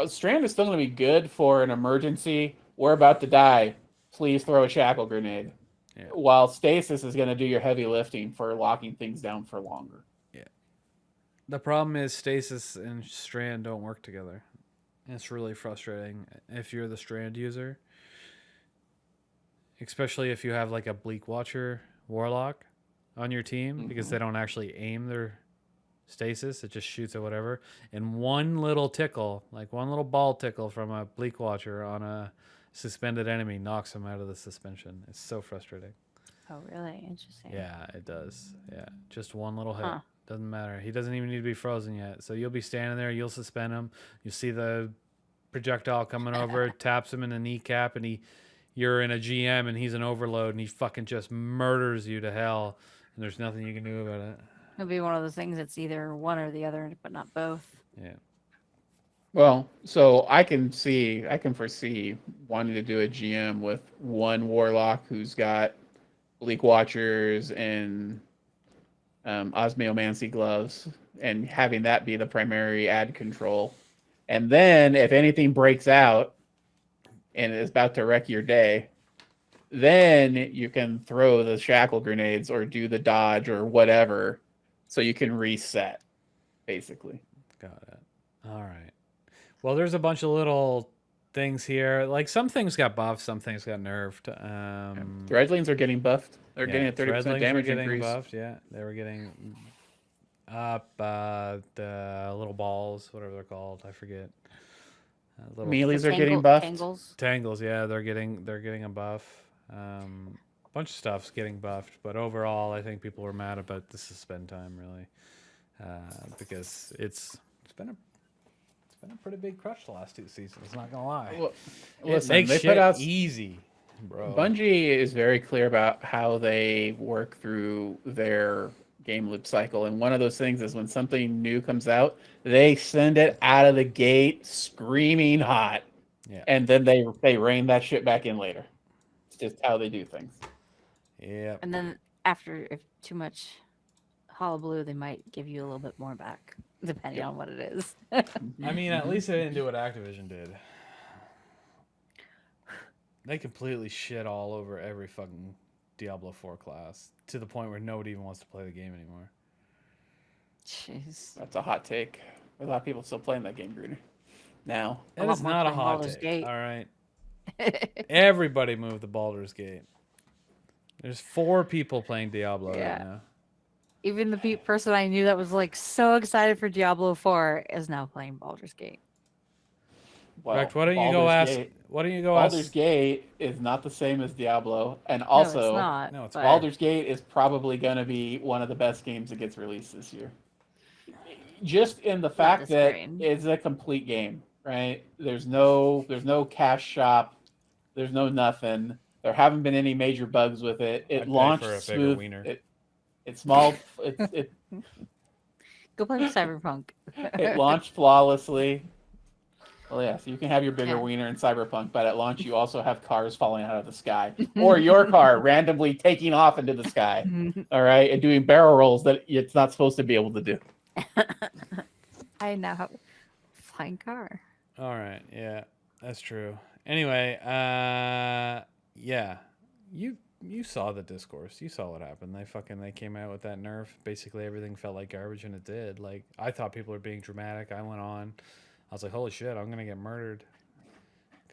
strand is still going to be good for an emergency. We're about to die. Please throw a shackle grenade. Yeah. While stasis is going to do your heavy lifting for locking things down for longer. Yeah. The problem is stasis and strand don't work together. It's really frustrating if you're the strand user, especially if you have like a Bleak Watcher Warlock on your team, because they don't actually aim their stasis. It just shoots at whatever. And one little tickle, like one little ball tickle from a Bleak Watcher on a suspended enemy knocks them out of the suspension. It's so frustrating. Oh, really? Interesting. Yeah, it does. Yeah, just one little hit. Huh. Doesn't matter. He doesn't even need to be frozen yet. So you'll be standing there. You'll suspend him. You see the projectile coming over, taps him in the kneecap, and you're in a GM, and he's an overload, and he fucking just murders you to hell, and there's nothing you can do about it. It'll be one of those things that's either one or the other, but not both. Yeah. Well, so I can foresee wanting to do a GM with one warlock who's got Bleak Watchers and Osmiomancy gloves, and having that be the primary ad control. And then if anything breaks out and is about to wreck your day, then you can throw the shackle grenades or do the dodge or whatever, so you can reset, basically. Got it. All right. Well, there's a bunch of little things here. Like some things got buffed, some things got nerfed. Threadlings are getting buffed. They're getting a 30% Threadlings damage were getting increase. buffed. Yeah, they were getting up the little balls, whatever they're called. I forget. Little Melees are getting buffed. Tangles. Yeah, they're getting a buff. Bunch of stuff's getting buffed, but overall, I think people were mad about the suspend time really, because it's been a pretty big crush the last 2 seasons. Not gonna lie. Well, It listen, makes they shit put out easy, bro. Bungie is very clear about how they work through their game loop cycle, and one of those things is when something new comes out, they send it out of the gate screaming hot, and then they rein that shit back in later. It's just how they do things. Yeah. And then after, if too much hullabaloo, they might give you a little bit more back, depending on what it is. I mean, at least they didn't do what Activision did. They completely shit all over every fucking Diablo 4 class to the point where nobody even wants to play the game anymore. Jeez. That's a hot take. A lot of people still playing that game, Agreener. Now. That is not a hot take. Gate. All right. Everybody move the Baldur's Gate. There's 4 people playing Diablo right now. Even the person I knew that was like so excited for Diablo 4 is now playing Baldur's Gate. Well, In fact, why don't you go ask? Baldur's Gate is not the same as Diablo, and also, no, it's not. No, it's Baldur's Gate is probably going to be one of the best games that gets released this year. Just in the fact that it's a complete game, right? There's no cash shop, there's no nothing. There haven't been any major bugs with it. It launched smooth. It's small. It Go play Cyberpunk. It launched flawlessly. Well, yeah, so you can have your bigger wiener in Cyberpunk, but at launch you also have cars falling out of the sky, or your car randomly taking off into the sky, all right, and doing barrel rolls that it's not supposed to be able to do. I now have a flying car. All right, yeah, that's true. Anyway, yeah, you saw the discourse. You saw what happened. They came out with that nerf. Basically, everything felt like garbage, and it did. Like, I thought people were being dramatic. I went on. I was like, holy shit, I'm going to get murdered.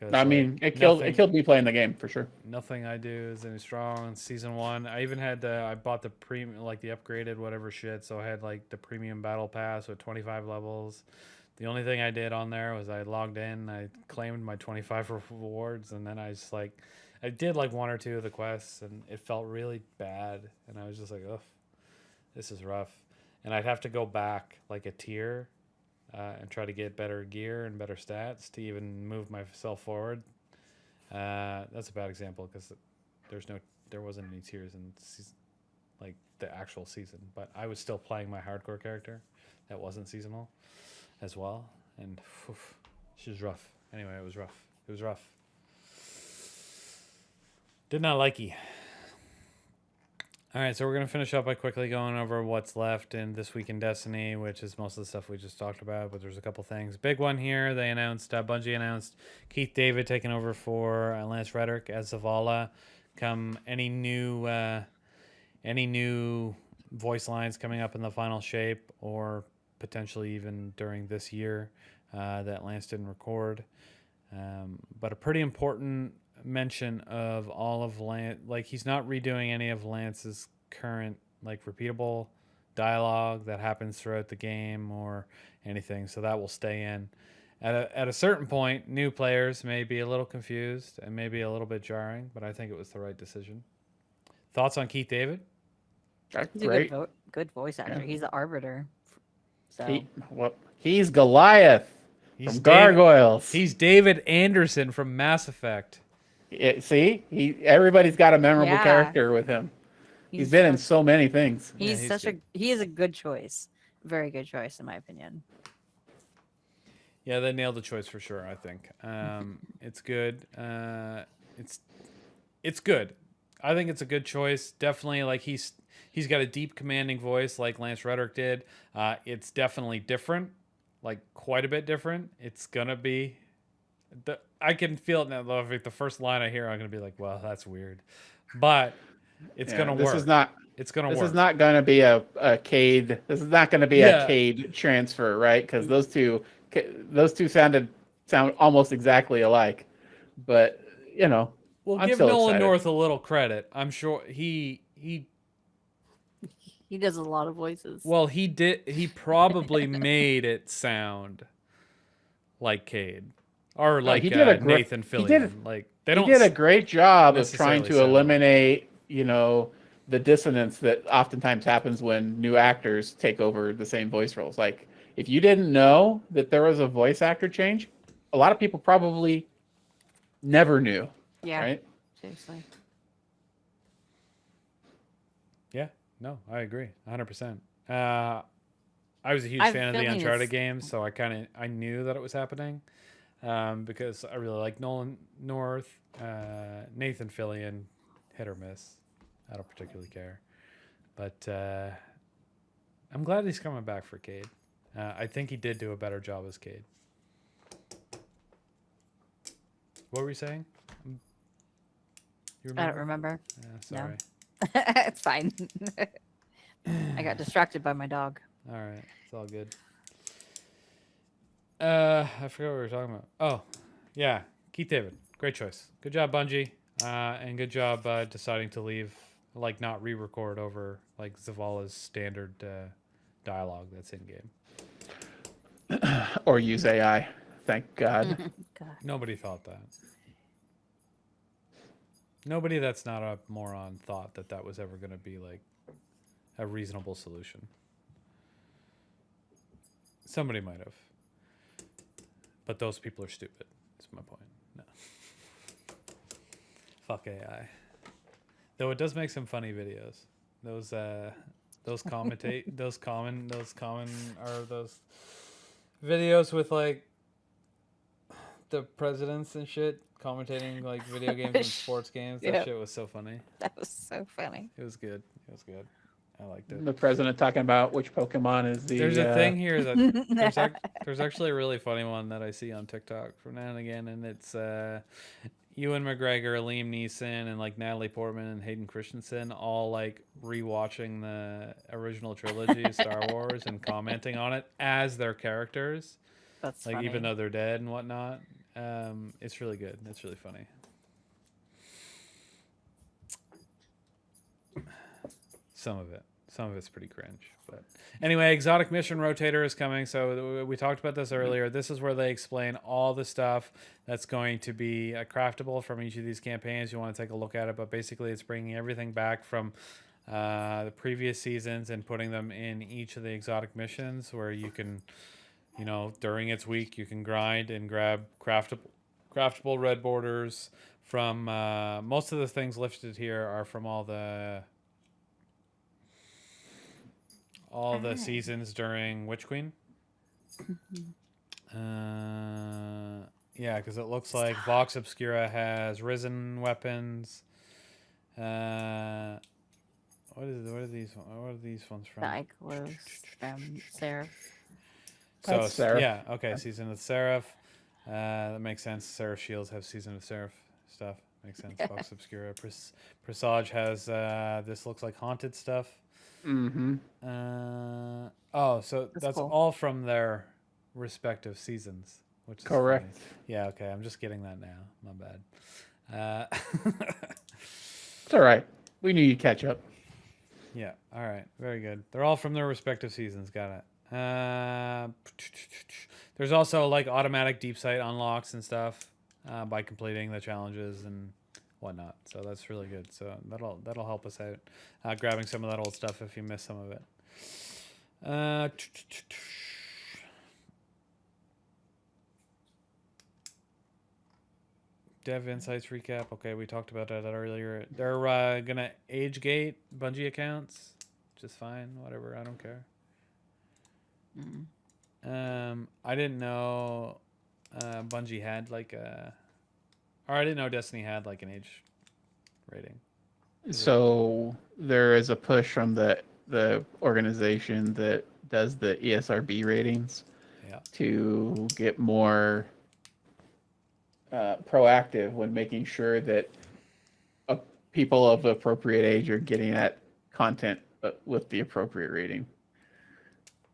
'Cause, I like, mean, it nothing, killed me playing the game for sure. nothing I do is any strong. In season 1, I even had I bought the premium, like the upgraded whatever shit. So I had like the premium battle pass with 25 levels. The only thing I did on there was I logged in, I claimed my 25 rewards, and then I just like, I did like 1 or 2 of the quests, and it felt really bad. And I was just like, ugh, this is rough. And I'd have to go back like a tier and try to get better gear and better stats to even move myself forward. That's a bad example because there wasn't any tiers in like the actual season, but I was still playing my hardcore character that wasn't seasonal as well, and she was rough. Anyway, it was rough. It was rough. Did not like you. All right, so we're going to finish up by quickly going over what's left in This Week in Destiny, which is most of the stuff we just talked about, but there's a couple things. Big one here, they announced, Bungie announced Keith David taking over for Lance Reddick as Zavala. Come any new voice lines coming up in the final shape, or potentially even during this year that Lance didn't record. But a pretty important mention of all of Lance, like he's not redoing any of Lance's current like repeatable dialogue that happens throughout the game or anything, so that will stay in. At a certain point, new players may be a little confused and maybe a little bit jarring, but I think it was the right decision. Thoughts on Keith David? He's Great. a good voice actor. Yeah. He's the arbiter. So He's Goliath He's from Gargoyles. He's David Anderson from Mass Effect. See, everybody's got a memorable Yeah. character with him. He's been in so many things. He's he's such good. he is a good choice. Very good choice in my opinion. Yeah, they nailed the choice for sure, I think. It's good. It's good. I think it's a good choice. Definitely, like he's got a deep commanding voice like Lance Reddick did. It's definitely different, like quite a bit different. It's gonna be I can feel it now though. If the first line I hear, I'm gonna be like, well, that's weird. But it's gonna work. It's gonna work. This is not gonna be a Cade. This is not gonna be a Cade transfer, right? Because those two sound almost exactly alike. But we'll I'm give still Nolan excited. North a little credit. I'm sure he does a lot of voices. well, he probably made it sound like Cade or like Nathan Fillion. He did a great job of trying to necessarily sound eliminate, the dissonance that oftentimes happens when new actors take over the same voice roles. Like, if you didn't know that there was a voice actor change, a lot of people probably never knew. Yeah. Right? Seriously. Yeah, no, I agree 100%. I was a huge fan of the Uncharted games, so I knew that it was happening because I really like Nolan North. Nathan Fillion, hit or miss. I don't particularly care, but I'm glad he's coming back for Cade. I think he did do a better job as Cade. What were you saying? I don't remember. Sorry. No. It's fine. I got distracted by my dog. All right, it's all good. I forgot what we were talking about. Oh, yeah, Keith David, great choice. Good job, Bungie, and good job deciding to leave, like, not re-record over like Zavala's standard dialogue that's in game. Or use AI. Thank God. God. Nobody thought that. Nobody that's not a moron thought that was ever going to be like a reasonable solution. Somebody might have. But those people are stupid. That's my point. No. Fuck AI. Though it does make some funny videos. Those videos with like the presidents and shit commentating like video games and sports games. That shit was so funny. That was so funny. It was good. I liked it. The president talking about which Pokemon is the. There's a thing here that there's actually a really funny one that I see on TikTok from now and again, and it's Ewan McGregor, Liam Neeson, and like Natalie Portman and Hayden Christensen all like rewatching the original trilogy of Star Wars and commenting on it as their characters. That's like funny. even though they're dead and whatnot. It's really good. It's really funny. Some of it's pretty cringe, but anyway, exotic mission rotator is coming. So we talked about this earlier. This is where they explain all the stuff that's going to be craftable from each of these campaigns. You want to take a look at it, but basically it's bringing everything back from the previous seasons and putting them in each of the exotic missions, where you can, during its week, you can grind and grab craftable red borders from most of the things listed here are from all the seasons during Witch Queen. Yeah, because it looks like Vox Obscura has risen weapons. What are these ones from? The Iclos from Seraph. So That's Seraph. yeah, okay, Season of Seraph. That makes sense. Seraph shields have Season of Seraph stuff. Makes sense. Vox Obscura. Presage has this looks like haunted stuff. Mm-hmm. So that's cool. all from their respective seasons, which is Correct. funny. Yeah, okay. I'm just getting that now. My bad. It's all right. We knew you'd catch up. Yeah. All right. Very good. They're all from their respective seasons. Got it. There's also like automatic deep sight unlocks and stuff by completing the challenges and whatnot. So that's really good. So that'll help us out, grabbing some of that old stuff if you missed some of it. Dev Insights recap. Okay, we talked about that earlier. They're gonna age gate Bungie accounts, which is fine. Whatever, I don't care. I didn't know Bungie had like or I didn't know Destiny had like an age rating. So there is a push from the organization that does the ESRB ratings to get more proactive when making sure that people of appropriate age are getting that content with the appropriate rating.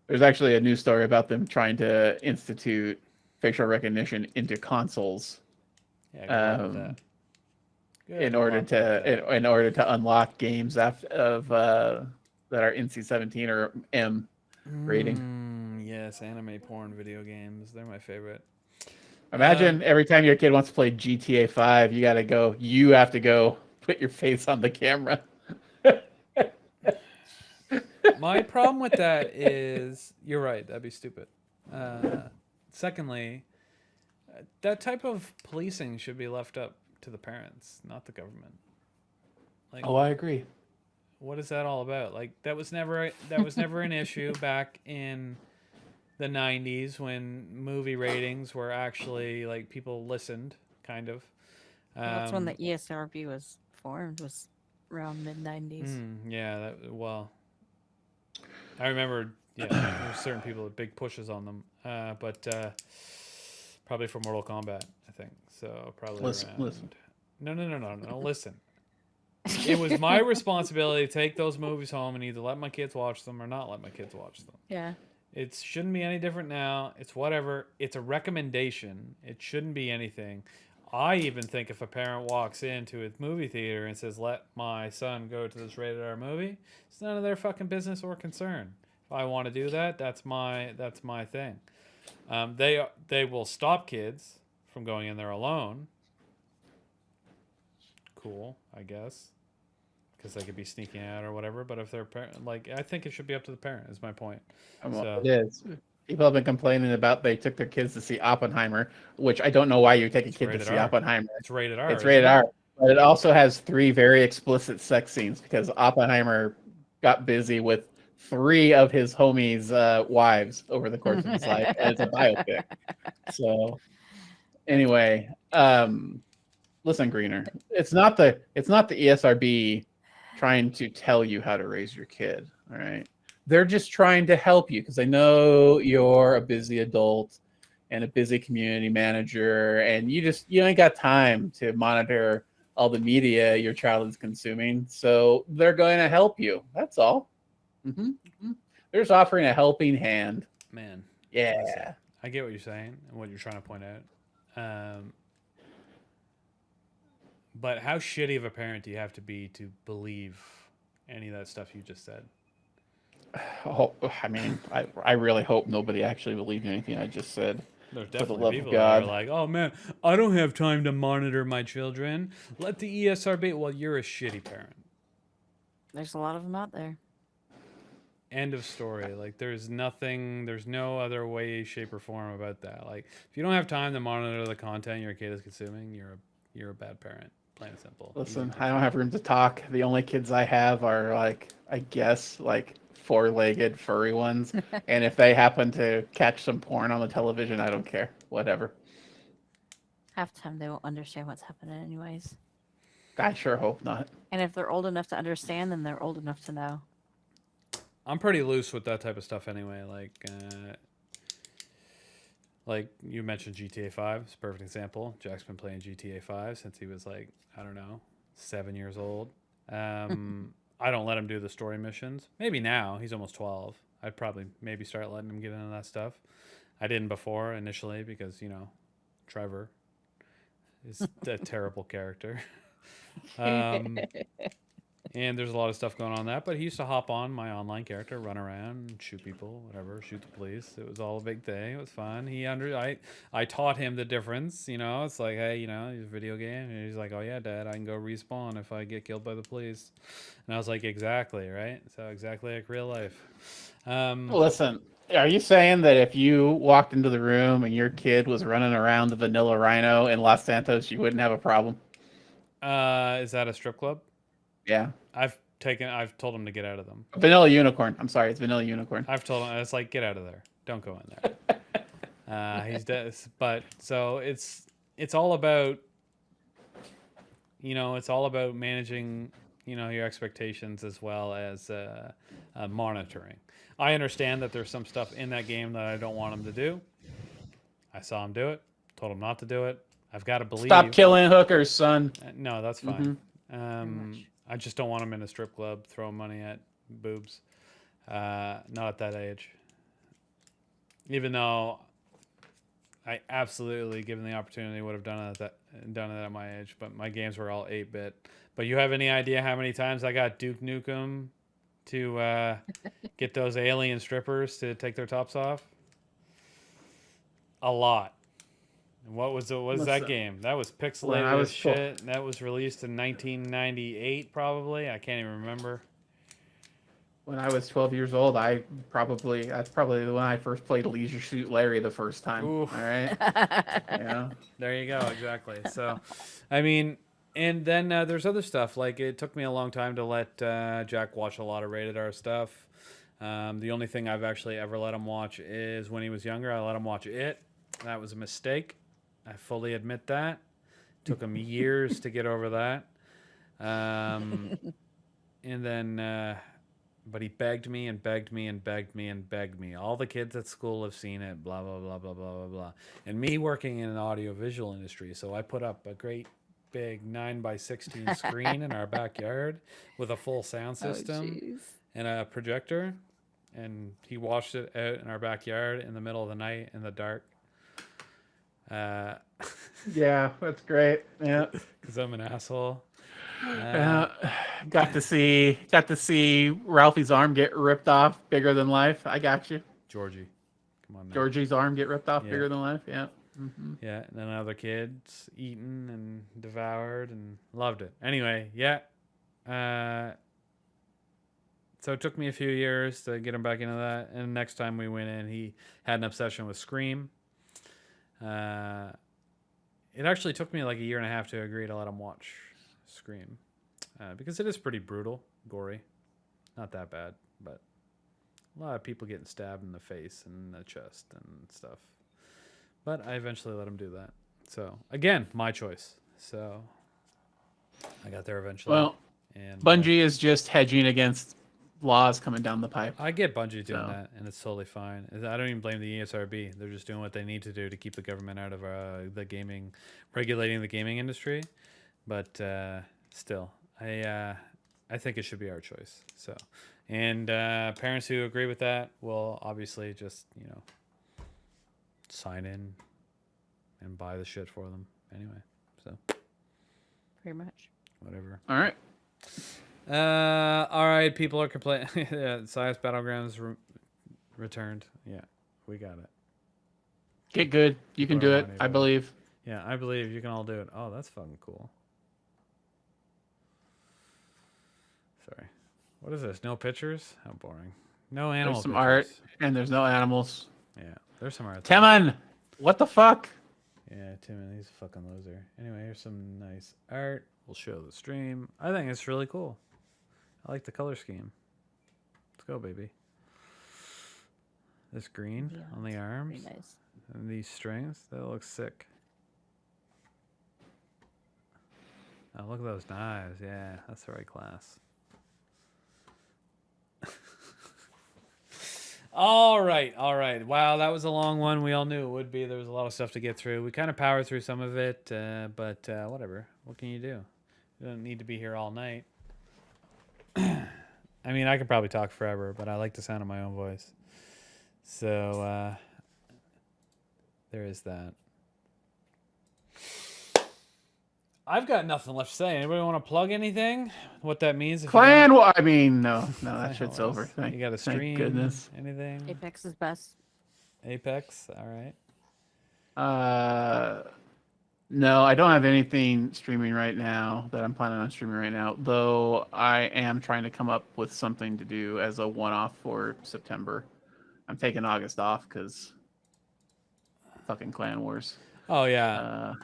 There's actually a news story about them trying to institute facial recognition into consoles. Yeah, in order to unlock games that are NC-17 or M rating. Yes, anime porn video games. They're my favorite. Imagine every time your kid wants to play GTA 5, you have to go put your face on the camera. My problem with that is, you're right, that'd be stupid. Secondly, that type of policing should be left up to the parents, not the government. Like, I agree. What is that all about? Like, that was never an issue back in the 90s when movie ratings were actually like people listened, kind of. That's when the ESRB was formed, was around mid-90s. Yeah, I remember, there were certain people with big pushes on them, but probably for Mortal Kombat, I think. So probably listen. No, listen. It was my responsibility to take those movies home and either let my kids watch them or not let my kids watch them. Yeah. It shouldn't be any different now. It's whatever. It's a recommendation. It shouldn't be anything. I even think if a parent walks into a movie theater and says, let my son go to this rated R movie, it's none of their fucking business or concern. If I want to do that, that's my thing. They will stop kids from going in there alone. Cool, I guess. Because they could be sneaking out or whatever. But if they're I think it should be up to the parent, is my point. It is. People have been complaining about they took their kids to see Oppenheimer, which I don't know why you take a kid to see Oppenheimer. It's rated R. It's rated R. But it also has 3 very explicit sex scenes because Oppenheimer got busy with 3 of his homies' wives over the course of his life, and it's a biopic. So, anyway, listen, Greener. It's not the ESRB trying to tell you how to raise your kid. All right, they're just trying to help you because they know you're a busy adult and a busy community manager, and you ain't got time to monitor all the media your child is consuming. So they're going to help you. That's all. They're just offering a helping hand. Man. Yeah. Listen, I get what you're saying and what you're trying to point out. But how shitty of a parent do you have to be to believe any of that stuff you just said? Oh, I mean, I really hope nobody actually believed anything I just said. There's For the definitely love of people that are God. like, "Oh man, I don't have time to monitor my children. Let the ESRB." Well, you're a shitty parent. There's a lot of them out there. End of story. Like, there's no other way, shape, or form about that. Like, if you don't have time to monitor the content your kid is consuming, you're a bad parent. Plain and simple. Listen, I don't have room to talk. The only kids I have are like, I guess, like four-legged furry ones. And if they happen to catch some porn on the television, I don't care. Whatever. Half the time they won't understand what's happening anyways. I sure hope not. And if they're old enough to understand, then they're old enough to know. I'm pretty loose with that type of stuff anyway. Like you mentioned GTA 5, it's a perfect example. Jack's been playing GTA 5 since he was like, I don't know, 7 years old. I don't let him do the story missions. Maybe now, he's almost 12. I'd probably maybe start letting him get into that stuff. I didn't before initially because, Trevor is a terrible character. And there's a lot of stuff going on that, but he used to hop on my online character, run around, and shoot people, whatever, shoot the police. It was all a big thing. It was fun. I taught him the difference. It's like, hey, it's a video game. And he's like, oh yeah, Dad, I can go respawn if I get killed by the police. And I was like, exactly, right? So exactly like real life. Listen, are you saying that if you walked into the room and your kid was running around the Vanilla Rhino in Los Santos, you wouldn't have a problem? Is that a strip club? Yeah. I've told him to get out of them. Vanilla Unicorn. I'm sorry, it's Vanilla Unicorn. I've told him, it's like, get out of there. Don't go in there. He's dead. But so it's all about, it's all about managing, your expectations as well as monitoring. I understand that there's some stuff in that game that I don't want him to do. I saw him do it, told him not to do it. I've got to believe. Stop killing hookers, son. No, that's fine. I just don't want him in a strip club throwing money at boobs. Not at that age. Even though I absolutely, given the opportunity, would have done it at my age. But my games were all 8-bit. But you have any idea how many times I got Duke Nukem to get those alien strippers to take their tops off? A lot. What was that game? That was pixelated as shit. That was released in 1998, probably. I can't even remember. When I was 12 years old, that's probably when I first played Leisure Suit Larry the first time. Ooh. All right. Yeah. There you go. Exactly. So, I mean, and then there's other stuff. Like, it took me a long time to let Jack watch a lot of rated R stuff. The only thing I've actually ever let him watch is when he was younger. I let him watch It. That was a mistake. I fully admit that. Took him years to get over that. And then, but he begged me and begged me and begged me and begged me. All the kids at school have seen it, blah, blah, blah, blah, blah, blah, blah. And me working in an audiovisual industry, so I put up a great big 9x16 screen in our backyard with a full sound system and a projector. And he watched it out in our backyard in the middle of the night in the dark. Yeah, that's great. Yeah, because I'm an asshole. Got to see Ralphie's arm get ripped off bigger than life. I got you. Georgie, come on now. Georgie's arm get ripped off bigger than life. Yeah. Mm-hmm. Yeah, and then other kids eaten and devoured and loved it. Anyway, yeah. So it took me a few years to get him back into that. And next time we went in, he had an obsession with Scream. It actually took me like a year and a half to agree to let him watch Scream. Because it is pretty brutal, gory. Not that bad, but a lot of people getting stabbed in the face and the chest and stuff. But I eventually let him do that. So, again, my choice. So, I got there eventually. Well, and Bungie is just hedging against laws coming down the pipe. I get Bungie doing that, and it's totally fine. I don't even blame the ESRB. They're just doing what they need to do to keep the government out of the gaming, regulating the gaming industry. But still, I think it should be our choice. So, and parents who agree with that will obviously just sign in and buy the shit for them anyway. So Pretty much. whatever. All right. All right. People are complaining. Yeah, Science Battlegrounds returned. Yeah, we got it. Get good. You People can do are it. whining I about it. believe. Yeah, I believe you can all do it. Oh, that's fucking cool. Sorry. What is this? No pictures? How boring. No animal There's some pictures. art, and there's no animals. Yeah, there's some art. there. Teman, what the fuck? Yeah, Timon, he's a fucking loser. Anyway, here's some nice art. We'll show the stream. I think it's really cool. I like the color scheme. Let's go, baby. This green Yeah, on the arms Pretty nice. and these strings, that looks sick. Oh, look at those knives. Yeah, that's the right class. All right, all right. Wow, that was a long one. We all knew it would be. There was a lot of stuff to get through. We kind of powered through some of it, but whatever. What can you do? You don't need to be here all night. I mean, I could probably talk forever, but I like the sound of my own voice. So there is that. I've got nothing left to say. Anybody want to plug anything? What that means? If you don't- Clan. Well, I mean, no, that Oh, shit's well, over. Thank, you got a thank stream? goodness. Anything? Apex is best. Apex. All right. No, I don't have anything streaming right now that I'm planning on streaming right now. Though I am trying to come up with something to do as a one-off for September. I'm taking August off because fucking Clan Wars. Oh yeah.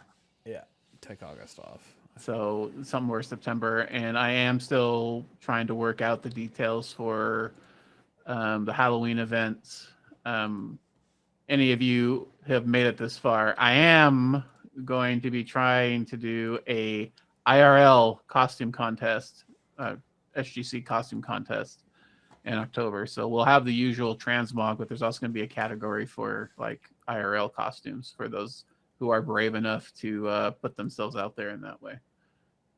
Yeah. Take August off. So somewhere September, and I am still trying to work out the details for the Halloween events. Any of you have made it this far, I am going to be trying to do a IRL costume contest, SGC costume contest in October. So we'll have the usual transmog, but there's also going to be a category for like IRL costumes for those who are brave enough to put themselves out there in that way.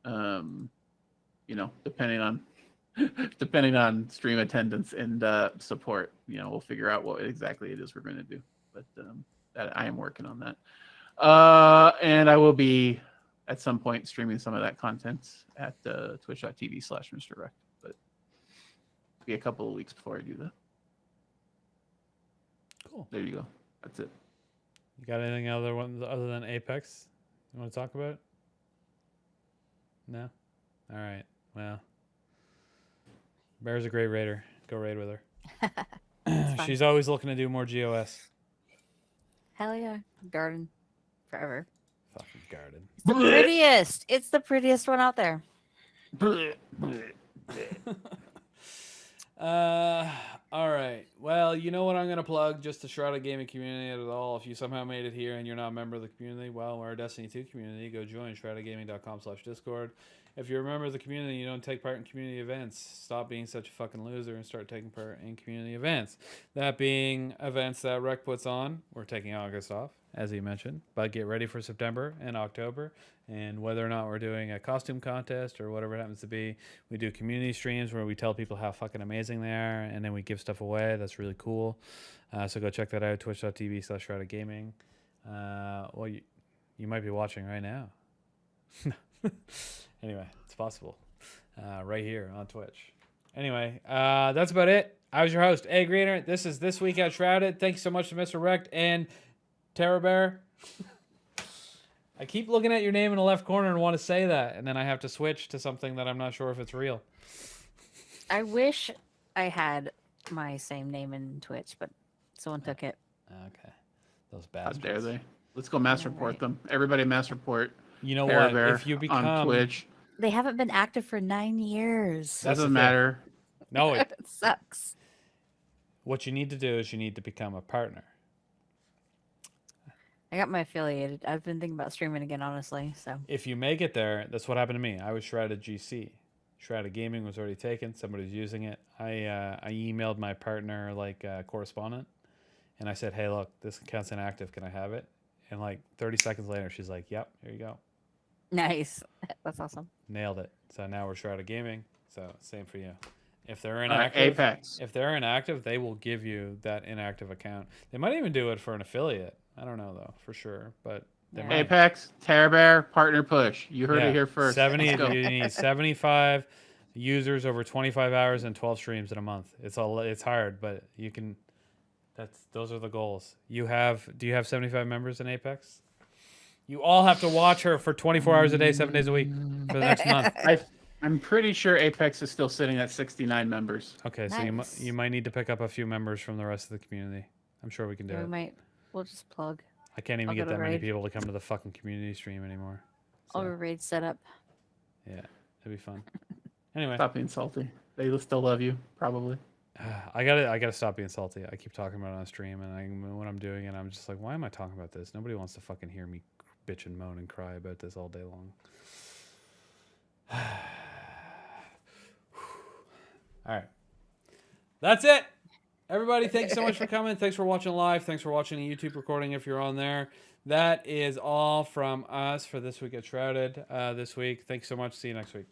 You know, depending on stream attendance and support, you know, we'll figure out what exactly it is we're going to do. But that I am working on that. And I will be at some point streaming some of that content at twitch.tv/MrRect. But it'll be a couple of weeks before I do that. Cool. There you go. That's it. You got anything other than Apex you want to talk about? No? All right. Well, Bear's a great raider. Go raid with her. fun. She's always looking to do more GOS. Hell yeah. Garden. Forever. Fucking guarded. It's the prettiest. It's the prettiest one out there. All right. Well, you know what I'm going to plug? Just the Shrouded gaming community at all. If you somehow made it here and you're not a member of the community, well, we're a Destiny 2 community. Go join shroudedgaming.com/discord. If you're a member of the community and you don't take part in community events, stop being such a fucking loser and start taking part in community events. That being events that Rec puts on. We're taking August off, as he mentioned, but get ready for September and October. And whether or not we're doing a costume contest or whatever it happens to be, we do community streams where we tell people how fucking amazing they are, and then we give stuff away. That's really cool. So go check that out, twitch.tv/shroudedgaming. Well, you might be watching right now. Anyway, it's possible. Right here on Twitch. Anyway, that's about it. I was your host, Agreener. This is This Week at Shrouded. Thank you so much to Mr. Rect and Terra Bear. I keep looking at your name in the left corner and want to say that, and then I have to switch to something that I'm not sure if it's real. I wish I had my same name in Twitch, but someone took it. Okay. Those How bastards. dare they? Let's go mass report them. Everybody mass report. You know Bear what? Bear If you become... on Twitch. They haven't been active for 9 years. That's the Doesn't thing. matter. No, It sucks. what you need to do is you need to become a partner. I got my affiliated. I've been thinking about streaming again, honestly. So If you make it there, that's what happened to me. I was Shrouded GC. Shrouded Gaming was already taken. Somebody's using it. I emailed my partner, correspondent, and I said, hey, look, this account's inactive. Can I have it? And 30 seconds later, she's like, yep, here you go. nice. That's awesome. Nailed it. So now we're Shrouded Gaming. So same for you. If they're All right, inactive, Apex. if they're inactive, they will give you that inactive account. They might even do it for an affiliate. I don't know though for sure, but They Yeah. might. Apex, Terror Bear, partner push. You heard Yeah, it here first. 70. Let's go. You need 75 users over 25 hours and 12 streams in a month. It's hard, but you can. Those are the goals. Do you have 75 members in Apex? You all have to watch her for 24 hours a day, 7 days a week for the next month. I'm pretty sure Apex is still sitting at 69 members. Okay, so Nice. you might need to pick up a few members from the rest of the community. I'm sure we can do Yeah, it. We'll just plug. I can't even I'll get go to that many raid. people to come to the fucking community stream anymore. All So, raid set up. yeah, it'd be fun. Anyway, Stop being salty. They still love you, probably. I gotta stop being salty. I keep talking about it on stream, and when I'm doing it, I'm just like, why am I talking about this? Nobody wants to fucking hear me bitch and moan and cry about this all day long. All right, that's it. Everybody, thanks so much for coming. Thanks for watching live. Thanks for watching the YouTube recording if you're on there. That is all from us for this week at Shrouded this week. Thanks so much. See you next week.